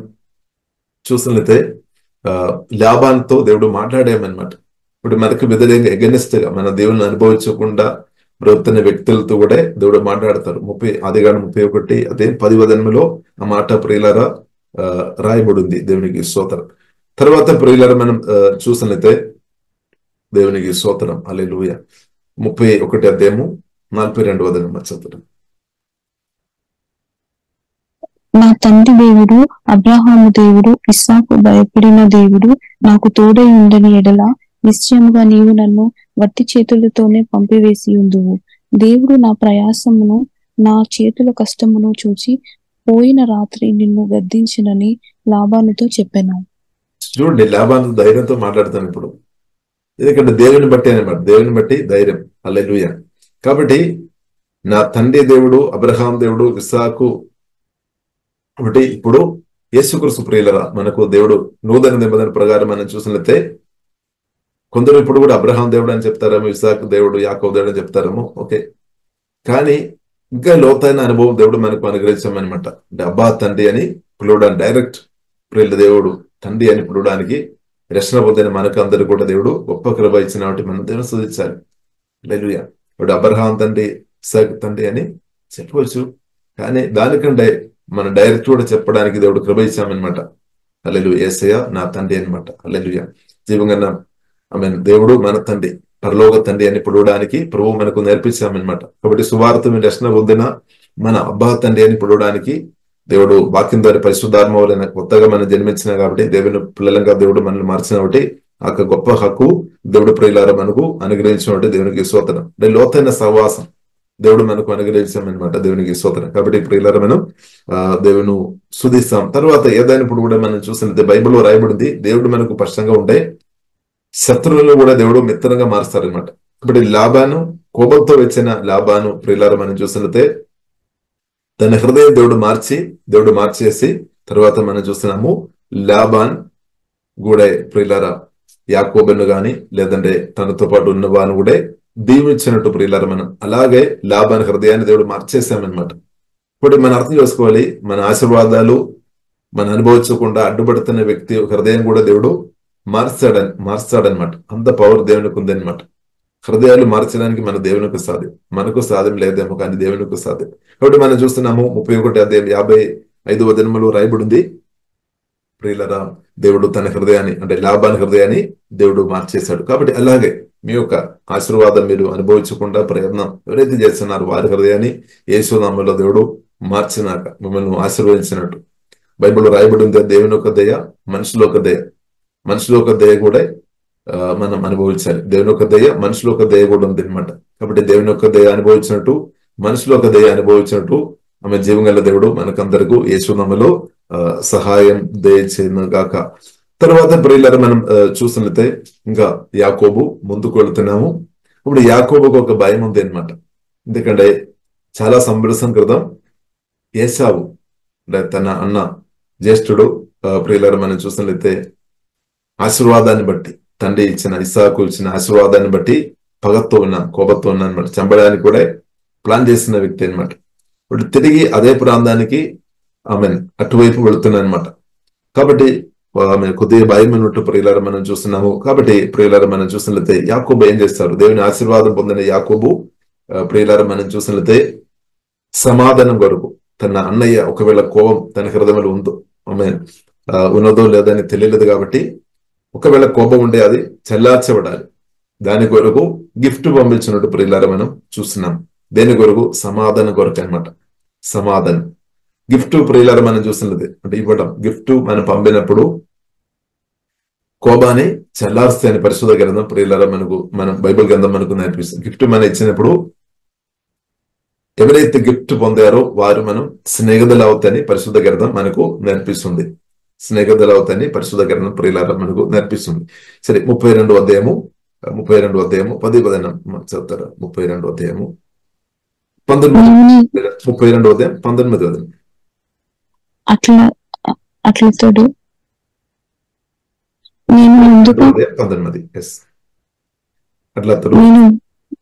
చూసినట్లయితే లాబానుతో దేవుడు మాట్లాడామన్నమాట. ఇప్పుడు మనకు వ్యతిరేకంగా ఎగెనిస్ట్ గా మన దేవుని అనుభవించకుండా బ్రతున్న వ్యక్తులతో కూడా దేవుడు మాట్లాడతారు. 31 అదే 10వ వచనంలో ఆ మాట ప్రియులారా రాయబడింది. దేవునికి స్తోత్రం. తర్వాత ప్రియులారా మనం చూసినట్లయితే దేవునికి స్తోత్రం. హల్లెలూయా. 31 అధ్యాయము 42వ వచనం చదువుతాం. నా తండ్రి దేవుడు, అబ్రహాము దేవుడు, ఇస్సాకు భయపడిన దేవుడు నాకు తోడై ఉండని ఎడల నిశ్చయముగా నీవు నన్ను వట్టి చేతులతోనే పంపివేసి ఉందువు. దేవుడు నా ప్రయాసమును నా చేతుల కష్టమును చూచి పోయిన రాత్రి నిన్ను గద్దించినని లాబానుతో చెప్పాను. చూడండి, లాబాను ధైర్యంతో మాట్లాడతాను ఇప్పుడు. ఎందుకంటే దేవుని బట్టి అనమాట, దేవుని బట్టి ధైర్యం. హల్లెలూయా. కాబట్టి నా తండ్రి దేవుడు, అబ్రహాం దేవుడు, ఇస్సాకు కాబట్టి ఇప్పుడు యేసుక్రీస్తు ప్రియులరా మనకు దేవుడు నూతన నిబంధన ప్రకారం మనం చూసినట్లయితే కొందరు ఇప్పుడు కూడా అబ్రహాం దేవుడు అని చెప్తారేమో, ఇస్సాకు దేవుడు, యాకోబు దేవుడు అని చెప్తారేమో. ఓకే, కానీ ఇంకా లోతైన అనుభవం దేవుడు మనకు అనుగ్రహించామన్నమాట. అంటే అబ్బా తండ్రి అని పిలవడానికి, డైరెక్ట్ ప్రియుల దేవుడు తండ్రి అని పిలవడానికి రక్షణ పొందిన మనకు అందరూ కూడా దేవుడు గొప్ప కృప ఇచ్చిన కాబట్టి మనం దేవుని స్తుతించాలి. హల్లెలూయా. ఇప్పుడు అబ్రహాం తండ్రి, ఇస్సాకు తండ్రి అని చెప్పవచ్చు, కానీ దానికంటే మన డైరెక్ట్ కూడా చెప్పడానికి దేవుడు కృప ఇచ్చామన్నమాట. హల్లెలూయా. యేసయ్య నా తండ్రి అనమాట. హల్లెలూయా. జీవంగా దేవుడు మన తండ్రి, పరలోక తండ్రి అని పిలవడానికి ప్రభువు మనకు నేర్పించామన్నమాట. కాబట్టి సువార్త మీద రక్షణ పొందిన మన అబ్బా తండ్రి అని పిలవడానికి దేవుడు వాక్యం ద్వారా పరిశుద్ధాత్మ వలన కొత్తగా మనం జన్మించిన కాబట్టి దేవుని పిల్లలంగా దేవుడు మనల్ని మార్చిన కాబట్టి ఆ గొప్ప హక్కు దేవుడు ప్రియులారా మనకు అనుగ్రహించిన దేవునికి స్తోత్రం. అంటే లోతైన సహవాసం, దేవుడు మనకు అనుగ్రహించామన్నమాట. దేవునికి స్తోత్రం. కాబట్టి ప్రియులారా మనం దేవుని స్తుతిస్తాం. తర్వాత ఏదైనప్పుడు కూడా మనం చూసినట్లయితే బైబిల్లో రాయబడింది, దేవుడు మనకు పక్షంగా ఉంటే శత్రువులను కూడా దేవుడు మిత్రంగా మారుస్తారనమాట. కాబట్టి లాబాను, కోపంతో వచ్చిన లాబాను ప్రియులారా మనం చూసినట్లయితే తన హృదయం దేవుడు మార్చేసి తర్వాత మనం చూస్తున్నాము లాబాన్ కూడా ప్రియులారా యాకోబును గాని లేదంటే తనతో పాటు ఉన్న వాను కూడా దీవించినట్టు ప్రియులారా మనం అలాగే లాబాన్ హృదయాన్ని దేవుడు మార్చేసామన్నమాట. ఇప్పుడు మనం అర్థం చేసుకోవాలి, మన ఆశీర్వాదాలు మన అనుభవించకుండా అడ్డుపడుతున్న వ్యక్తి హృదయం కూడా దేవుడు మార్చాడనమాట. అంత పవర్ దేవునికి ఉందన్నమాట. హృదయాలు మార్చడానికి మన దేవునికి సాధ్యం, మనకు సాధ్యం లేదేమో కానీ దేవునికి సాధ్యం. కాబట్టి మనం చూస్తున్నాము 31:55 వచనములో రాయబడింది, ప్రియులరా దేవుడు తన హృదయాన్ని అంటే లాబాన్ హృదయాన్ని దేవుడు మార్చేశాడు. కాబట్టి అలాగే మీ యొక్క ఆశీర్వాదం మీరు అనుభవించకుండా ప్రయత్నం ఎవరైతే చేస్తున్నారో వారి హృదయాన్ని యేసు నామములో దేవుడు మార్చినాక మిమ్మల్ని ఆశీర్వదించినట్టు బైబిల్లో రాయబడింది. దేవుని యొక్క దయ, మనుషుల యొక్క దయ, మనుషుల యొక్క దయ కూడా మనం అనుభవించాలి. దేవుని యొక్క దయ, మనుషుల యొక్క దయ కూడా ఉంది అనమాట. కాబట్టి దేవుని యొక్క దయ అనుభవించినట్టు, మనుషుల యొక్క దయ అనుభవించినట్టు ఆమె జీవంగల దేవుడు మనకందరికీ యేసు నామములో సహాయం దయచేయును గాక. తర్వాత ప్రియులారా మనం చూసినట్లయితే ఇంకా యాకోబు ముందుకు వెళుతున్నాము. ఇప్పుడు యాకోబుకు ఒక భయం ఉంది అనమాట. ఎందుకంటే చాలా సంవత్సరం క్రితం ఏసావు తన అన్న జ్యేష్ఠుడు ప్రియులారా మనం చూసినట్లయితే ఆశీర్వాదాన్ని బట్టి, తండ్రి ఇచ్చిన ఇస్సాకు ఇచ్చిన ఆశీర్వాదాన్ని బట్టి పగతో ఉన్నాను, కోపంతో ఉన్నాను అనమాట. చంపడానికి కూడా ప్లాన్ చేసిన వ్యక్తి అనమాట. ఇప్పుడు తిరిగి అదే ప్రాంతానికి ఆమె అటువైపు వెళుతున్నాను అనమాట. కాబట్టి ఆమె కొద్దిగా భయం ఉన్నట్టు ప్రియులారా మనం చూస్తున్నాము. కాబట్టి ప్రియులారా మనం చూసినట్లయితే యాకోబు ఏం చేస్తారు? దేవుని ఆశీర్వాదం పొందిన యాకోబు ప్రియులారా మనం చూసినట్లయితే సమాధానం కొరకు తన అన్నయ్య ఒకవేళ కోపం తన హృదయంలో ఉందో ఆమె ఉన్నదో లేదని తెలియలేదు. కాబట్టి ఒకవేళ కోపం ఉంటే అది చల్లార్చబడాలి. దాని కొరకు గిఫ్ట్ పంపించినట్టు ప్రియులారా మనం చూస్తున్నాం. దేని కొరకు? సమాధానం కొరకు అనమాట. సమాధానం గిఫ్ట్ ప్రియులారా మనం చూసినది అంటే ఇవ్వడం. గిఫ్ట్ మనం పంపినప్పుడు కోపాన్ని చల్లార్స్తే అని పరిశుద్ధ గ్రంథం ప్రియులారా మనం బైబిల్ గ్రంథం మనకు నేర్పిస్తుంది. గిఫ్ట్ మనం ఇచ్చినప్పుడు ఎవరైతే గిఫ్ట్ పొందారో వారు మనం స్నేహితులు అవుతాయని పరిశుద్ధ గ్రంథం మనకు నేర్పిస్తుంది. స్నేహితులు అవుతాయని పరిశుద్ధ గ్రంథం ప్రియులారా మనకు నేర్పిస్తుంది. సరే 32వ అధ్యాయము 10 చదువుతారా? 32వ అధ్యాయము 32వ అధ్యాయం 19వ వచనం.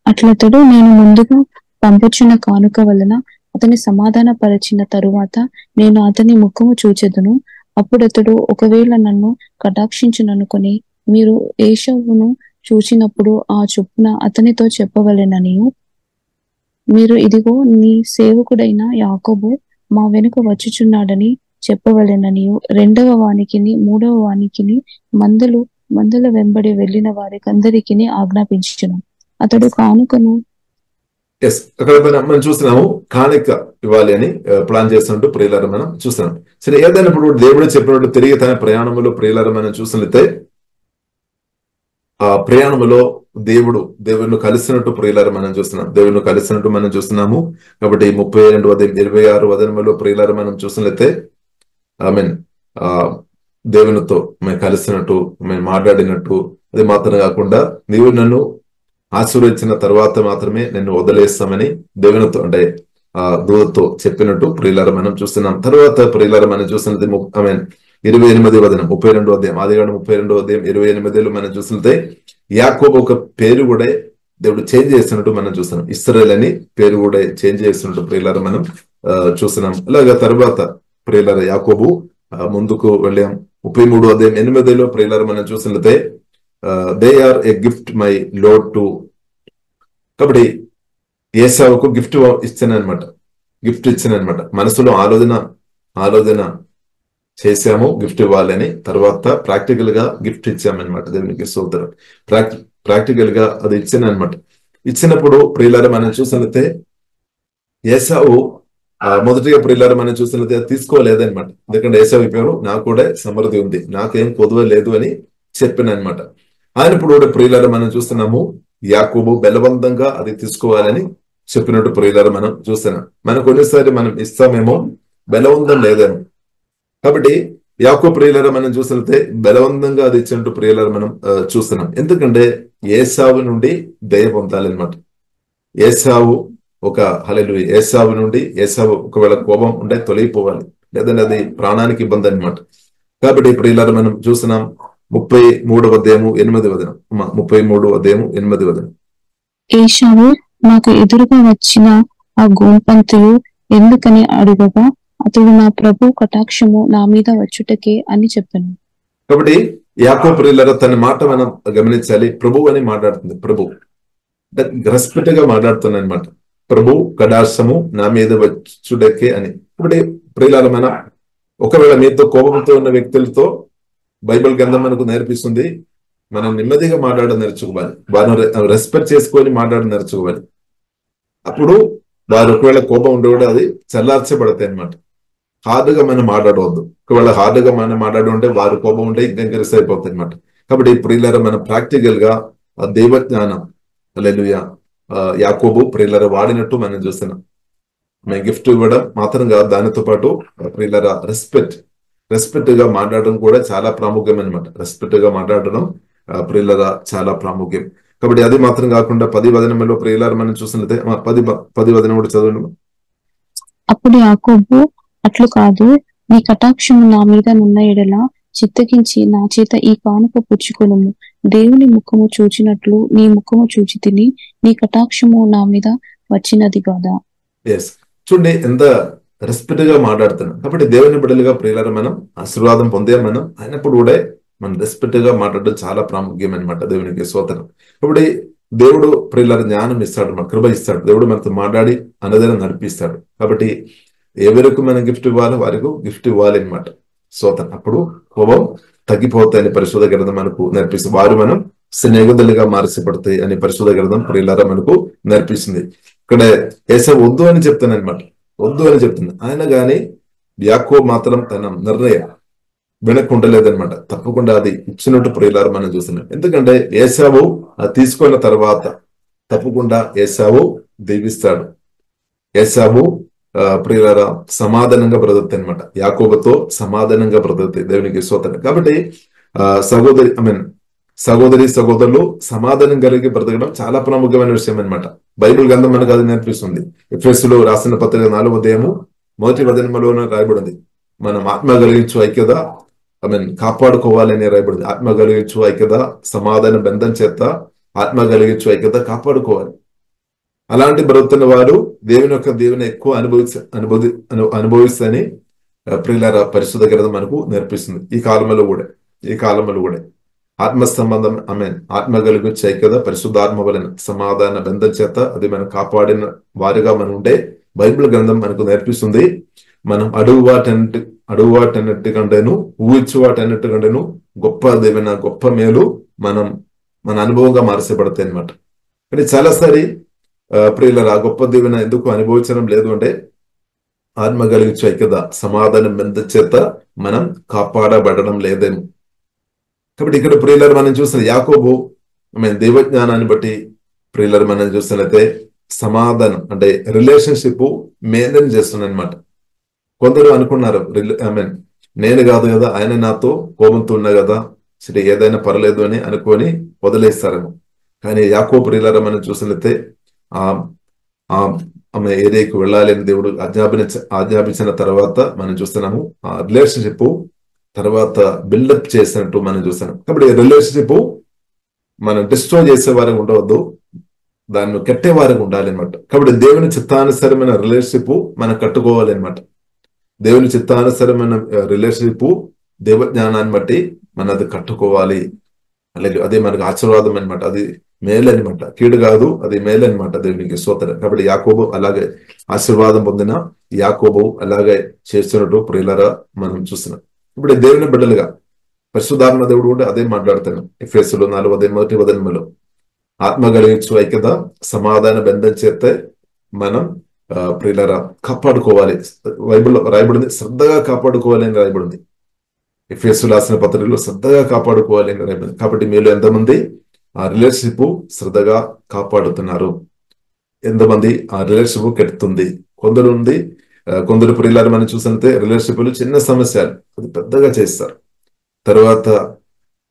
అట్లతడు నేను ముందుగా పంపుచున్న కానుక వలన అతని సమాధాన పరిచిన తరువాత నేను అతని ముఖము చూచెదను. అప్పుడు అతడు ఒకవేళ నన్ను కటాక్షించుననుకొని మీరు ఏశావును చూచినప్పుడు ఆ చొప్పున అతనితో చెప్పవలెననియు, మీరు ఇదిగో నీ సేవకుడైన యాకోబు మా వెనుక వచ్చుచున్నాడని చెప్పవలెననియు రెండవ వానికిని మూడవ వానికిని మందల వెంబడి వెళ్లిన వారికందరికీ ఆజ్ఞాపించును. అతడు కానుకను అక్కడ మనం చూస్తున్నాము కానుక ఇవ్వాలి అని ప్లాన్ చేస్తున్నట్టు ప్రియులారా మనం చూస్తున్నాం. సరే ఏదైనప్పుడు దేవుడు చెప్పినట్టు తిరిగి తన ప్రయాణములో ప్రియులారా మనం చూసినట్లయితే ఆ ప్రయాణములో దేవుని కలిసినట్టు ప్రియులారా మనం చూస్తున్నాం. దేవుని కలిసినట్టు మనం చూస్తున్నాము. కాబట్టి 32 ఉదయం 26 వచనములో ప్రియులారా మనం చూసినట్లయితే దేవునితో మేము కలిసినట్టు మేము మాట్లాడినట్టు, అది మాత్రం కాకుండా నీవు నన్ను ఆశీర్వదించిన తర్వాత మాత్రమే నేను వదిలేస్తామని దేవునితో అంటే దూతతో చెప్పినట్టు ప్రియులారా మనం చూస్తున్నాం. తర్వాత ప్రియులారా మనం చూసినట్టు 28వ వచనం 32వ అధ్యాయం ఆదికాండం 32వ అధ్యాయం 28లో మనం చూసినట్లయితే యాకోబు ఒక పేరు కూడా దేవుడు చేంజ్ చేస్తున్నట్టు మనం చూస్తున్నాం. ఇశ్రాయేల్ అని పేరు కూడా చేంజ్ చేస్తున్నట్టు ప్రియులారా మనం చూస్తున్నాం. అలాగా తర్వాత ప్రియులారా యాకోబు ముందుకు వెళ్ళాం. 33వ అధ్యాయం 8లో ప్రియులారా మనం చూసినట్లయితే they are a gift my load to. కాబట్టి ఏసావుకు గిఫ్ట్ ఇచ్చానమాట. మనసులో ఆలోచన చేశాము గిఫ్ట్ ఇవ్వాలని, తర్వాత ప్రాక్టికల్ గా గిఫ్ట్ ఇచ్చామన్నమాట. దేవునికి స్తోత్రం. ప్రాక్టికల్ గా అది ఇచ్చానమాట. ఇచ్చినప్పుడు ప్రియులారా మనం చూసినట్లయితే ఏసావు మొదటిగా ప్రియులారా మనం చూసినట్లయితే తీసుకోలేదనమాట. ఎందుకంటే ఏసావు పేరు నాకు కూడా సమృద్ధి ఉంది, నాకేం కొదువ లేదు అని చెప్పినమాట. ఆయన ఇప్పుడు ప్రియులారా మనం చూస్తున్నాము యాకోబు బలవంతంగా అది తీసుకోవాలని చెప్పినట్టు ప్రియులారా మనం చూస్తున్నాం. మనకు కొన్నిసారి మనం ఇస్తామేమో, బలవంతం లేదేమో. కాబట్టి యాకోబు ప్రియులారా మనం చూసినట్లయితే బలవంతంగా అది ఇచ్చినట్టు ప్రియులారా మనం చూస్తున్నాం. ఎందుకంటే ఏసావు నుండి దయ పొందాలన్నమాట. ఏసావు ఏసావు నుండి ఒకవేళ కోపం ఉంటే తొలగిపోవాలి, లేదంటే అది ప్రాణానికి ఇబ్బంది అనమాట. కాబట్టి ప్రియులారా మనం చూస్తున్నాం 33వ అధ్యాయము 8వ వచనం. 33వ అధ్యాయము 8వ వచనం. ఏశావు నాకు ఎదురుగా వచ్చిన ఆ గోంపంతులు ఎందుకని అడుగగా అతడు నా ప్రభు కటాక్షము నా మీద వచ్చుటకే అని చెప్పాను. కాబట్టి యాకోబు ప్రియులారా తన మాట మనం గమనించాలి. ప్రభు అని మాట్లాడుతుంది. ప్రభు రెస్పెక్ట్ గా మాట్లాడుతుంది అనమాట. ప్రభు కటాక్షము నా మీద వచ్చుటకే అని. కాబట్టి ప్రియులారా మనం ఒకవేళ మీతో కోపంతో ఉన్న వ్యక్తులతో బైబిల్ గ్రంథం మనకు నేర్పిస్తుంది, మనం నెమ్మదిగా మాట్లాడడం నేర్చుకోవాలి, వారిని రెస్పెక్ట్ చేసుకొని మాట్లాడడం నేర్చుకోవాలి. అప్పుడు వారు ఒకవేళ కోపం ఉంటే కూడా అది చల్లార్చబడతాయి అనమాట. హార్డ్గా మనం మాట్లాడవద్దు. ఒకవేళ హార్డ్గా మనం మాట్లాడుంటే వారు కోపం ఉంటే ఇంకెంకరెస్ అయిపోతాయి అనమాట. కాబట్టి ప్రియులారా మనం ప్రాక్టికల్ గా దైవజ్ఞానం హల్లెలూయా యాకోబు ప్రియులారా వాడినట్టు మనం చూస్తున్నాం. మేము గిఫ్ట్ ఇవ్వడం మాత్రం కాదు, దానితో పాటు ప్రియులారా రెస్పెక్ట్ గా మాట్లాడడం కూడా చాలా ప్రాముఖ్యం అనమాట. రెస్పెక్ట్ గా మాట్లాడడం ప్రియులారా చాలా ప్రాముఖ్యం. కాబట్టి అది మాత్రం కాకుండా 10వ వచనంలో ప్రియులారా మనం చూసినట్లయితే 10వ వచనం కూడా చదవండి. అప్పుడు యాకోబు అట్లు కాదు, నీ కటాక్షము నా మీద నున్న ఎడల చిత్తగించి నా చేత ఈ కానుక పుచ్చుకొనుము. దేవుని ముఖము చూచినట్లు నీ ముఖము చూచి తిని, నీ కటాక్షము నా మీద వచ్చినది కాదా. చూడండి ఎంత రెస్పెక్ట్ గా మాట్లాడుతున్నాం. కాబట్టి దేవుని బిడ్డలుగా ప్రియులారా మనం ఆశీర్వాదం పొందే మనం అయినప్పుడు కూడా మనం రెస్పెక్ట్ గా మాట్లాడడం చాలా ప్రాముఖ్యం అనమాట. దేవునికి స్తోత్రం. కాబట్టి దేవుడు ప్రియులారా జ్ఞానం ఇస్తాడు, మన కృప ఇస్తాడు. దేవుడు మనతో మాట్లాడి అన్నదైనా నడిపిస్తాడు. కాబట్టి ఎవరికి మనం గిఫ్ట్ ఇవ్వాలో వారికి గిఫ్ట్ ఇవ్వాలి అనమాట. స్తోత్రం. అప్పుడు కోపం తగ్గిపోతాయని పరిశుద్ధ గ్రంథం మనకు నేర్పిస్తుంది. వారు మనం స్నేహితులుగా మార్చబడతాయి అని పరిశుద్ధ గ్రంథం ప్రియులారా మనకు నేర్పిస్తుంది. ఇక్కడ ఏసావు వద్దు అని చెప్తాను అనమాట, వద్దు అని చెప్తుంది. ఆయన గాని యాకోబు మాత్రం తన నిర్ణయం వెనక్కుంటలేదనమాట. తప్పకుండా అది ఇచ్చినట్టు ప్రియులారా మనం చూస్తున్నాం. ఎందుకంటే ఏసావు తీసుకున్న తర్వాత తప్పకుండా ఏసావు దీవిస్తాడు. ఏసావు ప్రియులారా సమాధానంగా బ్రతుకుతాయి అనమాట. యాకోబుతో సమాధానంగా బ్రతుకుతాయి. దేవునికి స్తోత్రం. కాబట్టి సహోదరి సహోదరులు సమాధానం కలిగి బ్రతకడం చాలా ప్రాముఖ్యమైన విషయం అనమాట. బైబిల్ గ్రంథం మనకు అది నేర్పిస్తుంది. ఎఫెసులో రాసిన పత్రిక 4వ అధ్యాయము 1వ వచనంలోనే రాయబడింది, మనం ఆత్మ కలిగించు ఐక్యత కాపాడుకోవాలని రాయబడింది. ఆత్మ కలిగించు ఐక్యత సమాధాన బంధం చేత ఆత్మ కలిగించు ఐక్యత కాపాడుకోవాలి. అలాంటి బ్రతుకుతున్న వారు దేవుని ఎక్కువ అనుభవిస్తని ప్రియులారా పరిశుద్ధ గ్రంథం మనకు నేర్పిస్తుంది. ఈ కాలంలో కూడా ఆత్మ సంబంధం ఆత్మ కలిగి ఐక్యత పరిశుద్ధాత్మ వలన సమాధాన బంధం చేత అది మనం కాపాడిన వారిగా మనం ఉంటే బైబిల్ గ్రంథం మనకు నేర్పిస్తుంది. మనం అడుగు వాటన్నిటికంటేను ఊహించు వాటన్నిటికంటేను గొప్ప మేలు మన అనుభవంగా మార్చబడతాయి అనమాట. కానీ చాలాసారి ప్రియులారా గొప్ప దీవెన ఎందుకు అనుభవించడం లేదు అంటే ఆత్మ కలిగించు ఐక్యత సమాధానం బంధం చేత మనం కాపాడబడడం లేదేమో. కాబట్టి ఇక్కడ ప్రియులారా మనం చూసిన యాకోబు దైవజ్ఞానాన్ని బట్టి ప్రియులారా మనం చూసినట్లయితే సమాధానం అంటే రిలేషన్షిప్ మెయింటైన్ చేస్తున్నాను అనమాట. కొందరు అనుకున్నారు నేను కాదు కదా, ఆయన నాతో కోపంతో ఉన్నా కదా, సరే ఏదైనా పర్లేదు అని అనుకొని వదిలేస్తారేమో. కానీ యాకోబు ప్రియులారా మనం చూసినట్లయితే ఆమె ఏరియాకి వెళ్ళాలి అని దేవుడు ఆజ్ఞాపించిన తర్వాత మనం చూస్తున్నాము ఆ రిలేషన్షిప్ తర్వాత బిల్డప్ చేసినట్టు మనం చూస్తున్నాం. కాబట్టి రిలేషన్షిప్ మనం డిస్ట్రాయ్ చేసే వారికి ఉండవద్దు, దాన్ని కట్టే వారికి ఉండాలి అనమాట. కాబట్టి దేవుని చిత్తానుసరమైన రిలేషన్షిప్ మనం కట్టుకోవాలి అనమాట. దేవుని చిత్తానుసరమైన రిలేషన్షిప్ దేవ జ్ఞానాన్ని బట్టి మనం అది కట్టుకోవాలి. అలాగే అదే మనకు ఆశీర్వాదం అనమాట. అది మేలు అనమాట, కీడు కాదు, అది మేలు అనమాట. దేవునికి స్తోత్రం. కాబట్టి యాకోబు అలాగే ఆశీర్వాదం పొందిన యాకోబు అలాగే చేస్తున్నట్టు ప్రియులారా మనం చూస్తున్నాం. ఇప్పుడు దేవుని బిడ్డలుగా పరిశుద్ధాత్మ దేవుడు కూడా అదే మాట్లాడుతున్నాం. ఎఫెసులో 4వ వచనంలో ఆత్మ కలిగించు ఐక్యత సమాధాన బంధం చేస్తే మనం ప్రియులారా కాపాడుకోవాలి. బైబిల్లో రాయబడింది శ్రద్ధగా కాపాడుకోవాలి అని రాయబడింది. ఎఫెసులో రాసిన పత్రికలో శ్రద్ధగా కాపాడుకోవాలి అని రాయబడింది. కాబట్టి మీలో ఎంతమంది ఆ రిలేషన్షిప్ శ్రద్ధగా కాపాడుతున్నారు? ఎంతమంది ఆ రిలేషన్షిప్ కెడుతుంది. కొందరు ప్రియులారా మనం చూసితే రిలేషన్షిప్లు చిన్న సమస్యలు అది పెద్దగా చేస్తారు, తర్వాత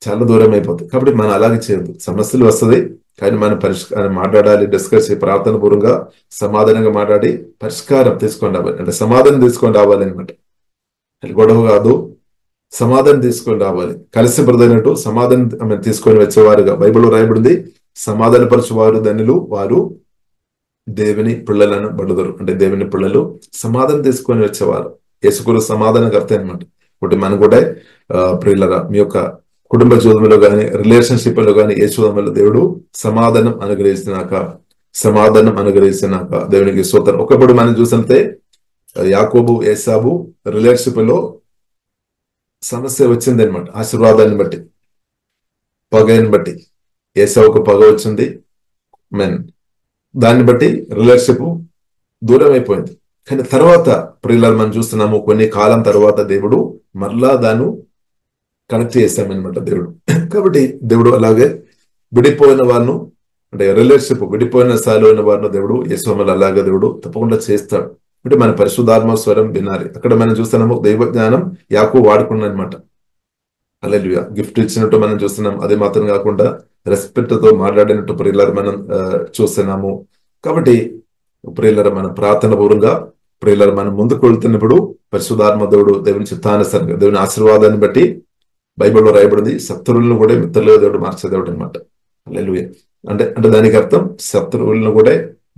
చాలా దూరం అయిపోతుంది. కాబట్టి మనం అలాగే చేయొద్దు. సమస్యలు వస్తుంది కానీ మనం పరిష్కారం మాట్లాడాలి, డిస్కస్ చేసి ప్రార్థన పూర్వంగా సమాధానంగా మాట్లాడి పరిష్కారం తీసుకొని రావాలి. అంటే సమాధానం తీసుకొని రావాలి అనమాట. గొడవ కాదు, సమాధానం తీసుకొని రావాలి. కలిసి బ్రదైనట్టు సమాధానం తీసుకొని వచ్చేవారుగా బైబిల్లో రాయబడింది, సమాధానపరచువారు ధన్యులు, వారు దేవుని పిల్లలను బడుదరు. అంటే దేవుని పిల్లలు సమాధానం తీసుకొని వచ్చేవారు. యేసుక్రీస్తు సమాధానకర్త అనమాట. ఒకటి మనం కూడా ప్రియులరా మీ యొక్క కుటుంబ జీవితంలో కానీ రిలేషన్షిప్ లో కానీ యేసునామములో దేవుడు సమాధానం అనుగ్రహించినాక దేవునికి స్తోత్రం. ఒకప్పుడు మనం చూసితే యాకోబు ఏసావు రిలేషన్షిప్ లో సమస్య వచ్చింది అనమాట. ఆశీర్వాదాన్ని బట్టి, పగని బట్టి ఏసావుకు పగ వచ్చింది, దాన్ని బట్టి రిలేషన్షిప్ దూరం అయిపోయింది. కానీ తర్వాత ప్రియులను మనం చూస్తున్నాము, కొన్ని కాలం తర్వాత దేవుడు మరలా దాన్ని కనెక్ట్ చేస్తామన్నమాట దేవుడు. కాబట్టి దేవుడు అలాగే విడిపోయిన వారిను, అంటే రిలేషన్షిప్ విడిపోయిన స్థాయిలో ఉన్న వారిని దేవుడు యేసునామములో అలాగే దేవుడు తప్పకుండా చేస్తాడు. అంటే మన పరిశుద్ధాత్మ స్వరం వినాలి. అక్కడ మనం చూస్తున్నాము దైవ జ్ఞానం యాకోబు వాడుకున్నాడు అనమాట. హల్లెలూయా. గిఫ్ట్ ఇచ్చినట్టు మనం చూస్తున్నాం. అది మాత్రం కాకుండా రెస్పెక్ట్ తో మాట్లాడినట్టు ప్రియులారా మనం చూస్తున్నాము. కాబట్టి ప్రియులారా మనం ప్రార్థన పూర్వంగా ప్రియులారా మనం ముందుకు వెళ్తున్నప్పుడు పరిశుద్ధాత్మ దేవుడు దేవుని చిత్తానుసారంగా దేవుని ఆశీర్వాదాన్ని బట్టి బైబిల్లో రాయబడింది, శత్రువులను కూడా మిత్రులుగా దేవుడు మార్చే దేవుడు అనమాట. హల్లెలూయా. అంటే దానికి అర్థం శత్రువులను కూడా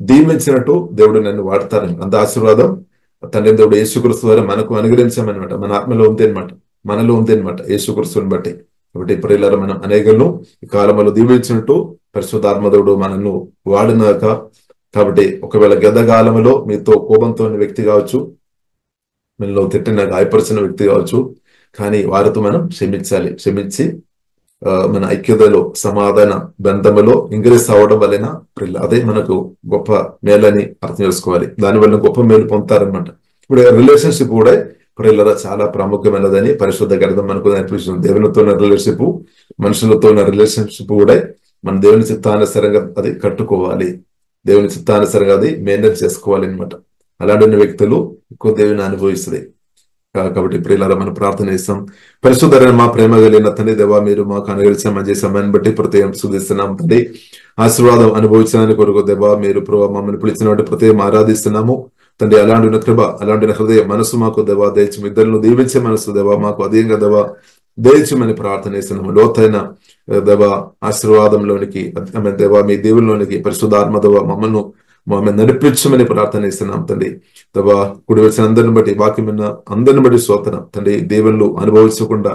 దీవించినట్టు దేవుడు నన్ను వాడతారని. అంత ఆశీర్వాదం తండ్రి దేవుడు యేసుక్రీస్తు ద్వారా మనకు అనుగ్రహించామన్నమాట. మన ఆత్మలో ఉంది అనమాట, మనలో ఉంది అనమాట యేసుక్రీస్తుని బట్టి. కాబట్టి ప్రియులారా మనం అనేకులను ఈ కాలంలో దీవించినట్టు పరిశుద్ధాత్మ దేవుడు మనల్ని వాడినాక. కాబట్టి ఒకవేళ గతకాలంలో మీతో కోపంతో ఉన్న వ్యక్తి కావచ్చు, మనలో తిట్టిన గాయపరిచిన వ్యక్తి కావచ్చు, కానీ వారితో మనం క్షమించి మన ఐక్యతలో సమాధాన బంధములో ఇంక్రీజ్ అవ్వడం వలన అదే మనకు గొప్ప మేలని అర్థం చేసుకోవాలి. దానివల్ల గొప్ప మేలు పొందుతారనమాట. ఇప్పుడు రిలేషన్షిప్ కూడా ప్రియులారా చాలా ప్రాముఖ్యమైనదని పరిశుద్ధ గ్రంథం మనకు అనిపిస్తుంది. దేవునితో ఉన్న రిలేషన్షిప్, మనుషులతో ఉన్న రిలేషన్షిప్ కూడా మన దేవుని చిత్తానుసారంగా అది కట్టుకోవాలి, దేవుని చిత్తానుసారంగా అది మెయింటైన్ చేసుకోవాలి అనమాట. అలాంటి వ్యక్తులు ఎక్కువ దేవుని అనుభవిస్తుంది. కాబట్టి ప్రియులారా మనం ప్రార్థన చేస్తాం. పరిశుద్ధమైన మా ప్రేమ కలిగిన తండ్రి దేవా, మీరు మాకు అనుగ్రహించమని సమయాన్ని బట్టి ప్రత్యేకం శుద్ధిస్తున్నాం తండ్రి. ఆశీర్వాదం అనుభవించడానికి కొరకు దేవా, మీరు మమ్మల్ని పిలిచిన ప్రత్యేకం ఆరాధిస్తున్నాము తండ్రి. అలాంటి కృప, అలాంటి హృదయ మనసు మాకు దేవా దయచు, ఇద్దరును దీవించే మనసు దేవా మాకు అధికంగా దేవా దయచమని ప్రార్థన చేస్తున్నాము. లోతైన దేవా ఆశీర్వాదంలోనికి దేవా మీ దేవుల్లోనికి పరిశుద్ధాత్మ దేవా మమ్మల్ని నడిపించమని ప్రార్థన చేస్తున్నాం తండ్రి. దేవా కుడి వచ్చిన అందరిని బట్టి, వాక్యం విన్న అందరిని బట్టి స్తోత్రం తండ్రి. దేవుళ్ళు అనుభవించకుండా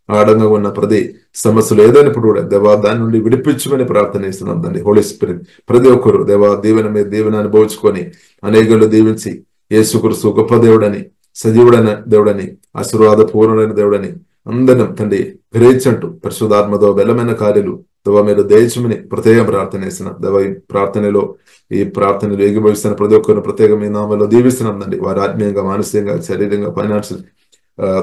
ఆడంగా ఉన్న ప్రతి సమస్యలు ఏదైనప్పుడు కూడా దేవా దాని నుండి విడిపించమని ప్రార్థన చేస్తున్నాం తండ్రి. హోలీ స్పిరిట్ ప్రతి ఒక్కరు దేవా దీవెన మీద దీవెన అనుభవించుకొని అనేకులు దీవించి యేసుక్రీస్తు గొప్ప దేవుడని, సజీవుడైన దేవుడని, ఆశీర్వాద పూర్ణుడైన దేవుడని అందరం తండ్రి గ్రహించంటూ పరిశుద్ధాత్మతో బలమైన కార్యాలు దేవా మీరు దయచమని ప్రత్యేకం ప్రార్థన చేస్తున్నాం. దేవా ఈ ప్రార్థనలు ఏకీభవిస్తున్న ప్రతి ఒక్కరిని ప్రత్యేక మీ నామంలో దీవిస్తున్నాం తండ్రి. వారి ఆత్మీయంగా, మానసికంగా, శారీరంగా, ఫైనాన్షియల్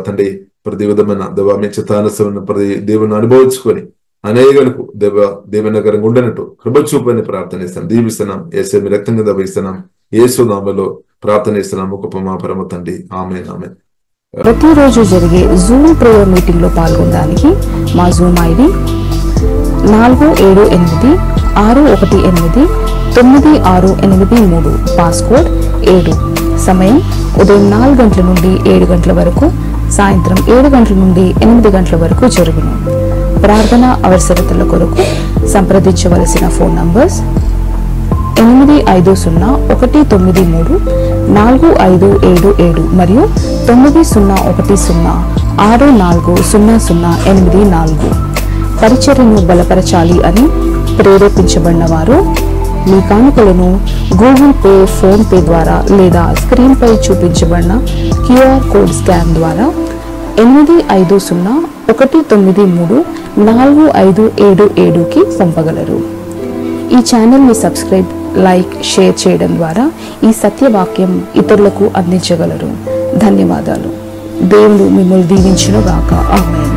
తండ్రి ప్రతి విధమైన దేవా మీ చిత్తానుసరణ ప్రతి దేవుని అనుభవించుకొని అనేకులకు దేవనగరంగా ఉండనట్టు కృప చూపని ప్రార్థన చేస్తాం, దీవిస్తున్నాం. యేసు మీ రక్తంగా దవ్విస్తున్నాం. యేసు నామములో ప్రార్థన చేస్తున్నాము గొప్ప మా పరమ తండ్రి. ఆమేన్, ఆమేన్. ప్రతిరోజు జరిగే జూమ్ ప్రేయర్ మీటింగ్ లో పాల్గొనడానికి మా జూమ్ ఐడి 4786189683, పాస్కోడ్ 7. సమయం ఉదయం 4 గంటల నుండి 7 గంటల వరకు, సాయంత్రం 7 గంటల నుండి 8 గంటల వరకు జరుగును. ప్రార్థన అవసరతల కొరకు సంప్రదించవలసిన ఫోన్ నంబర్స్ 8501934577 మరియు 9010640084. పరిచర్యను బలపరచాలి అని ప్రేరేపించబడిన వారు మీ కానుకలను గూగుల్ పే, ఫోన్ పే ద్వారా లేదా స్క్రీన్ పై చూపించబడిన క్యూఆర్ కోడ్ స్కాన్ ద్వారా 8501934577కి పంపగలరు. ఈ ఛానల్ని సబ్స్క్రైబ్, లైక్, షేర్ చేయడం ద్వారా ఈ సత్యవాక్యం ఇతరులకు అందించగలరు. ధన్యవాదాలు. దేవుడు మిమ్మల్ని దీవించును గాక. ఆమేన్.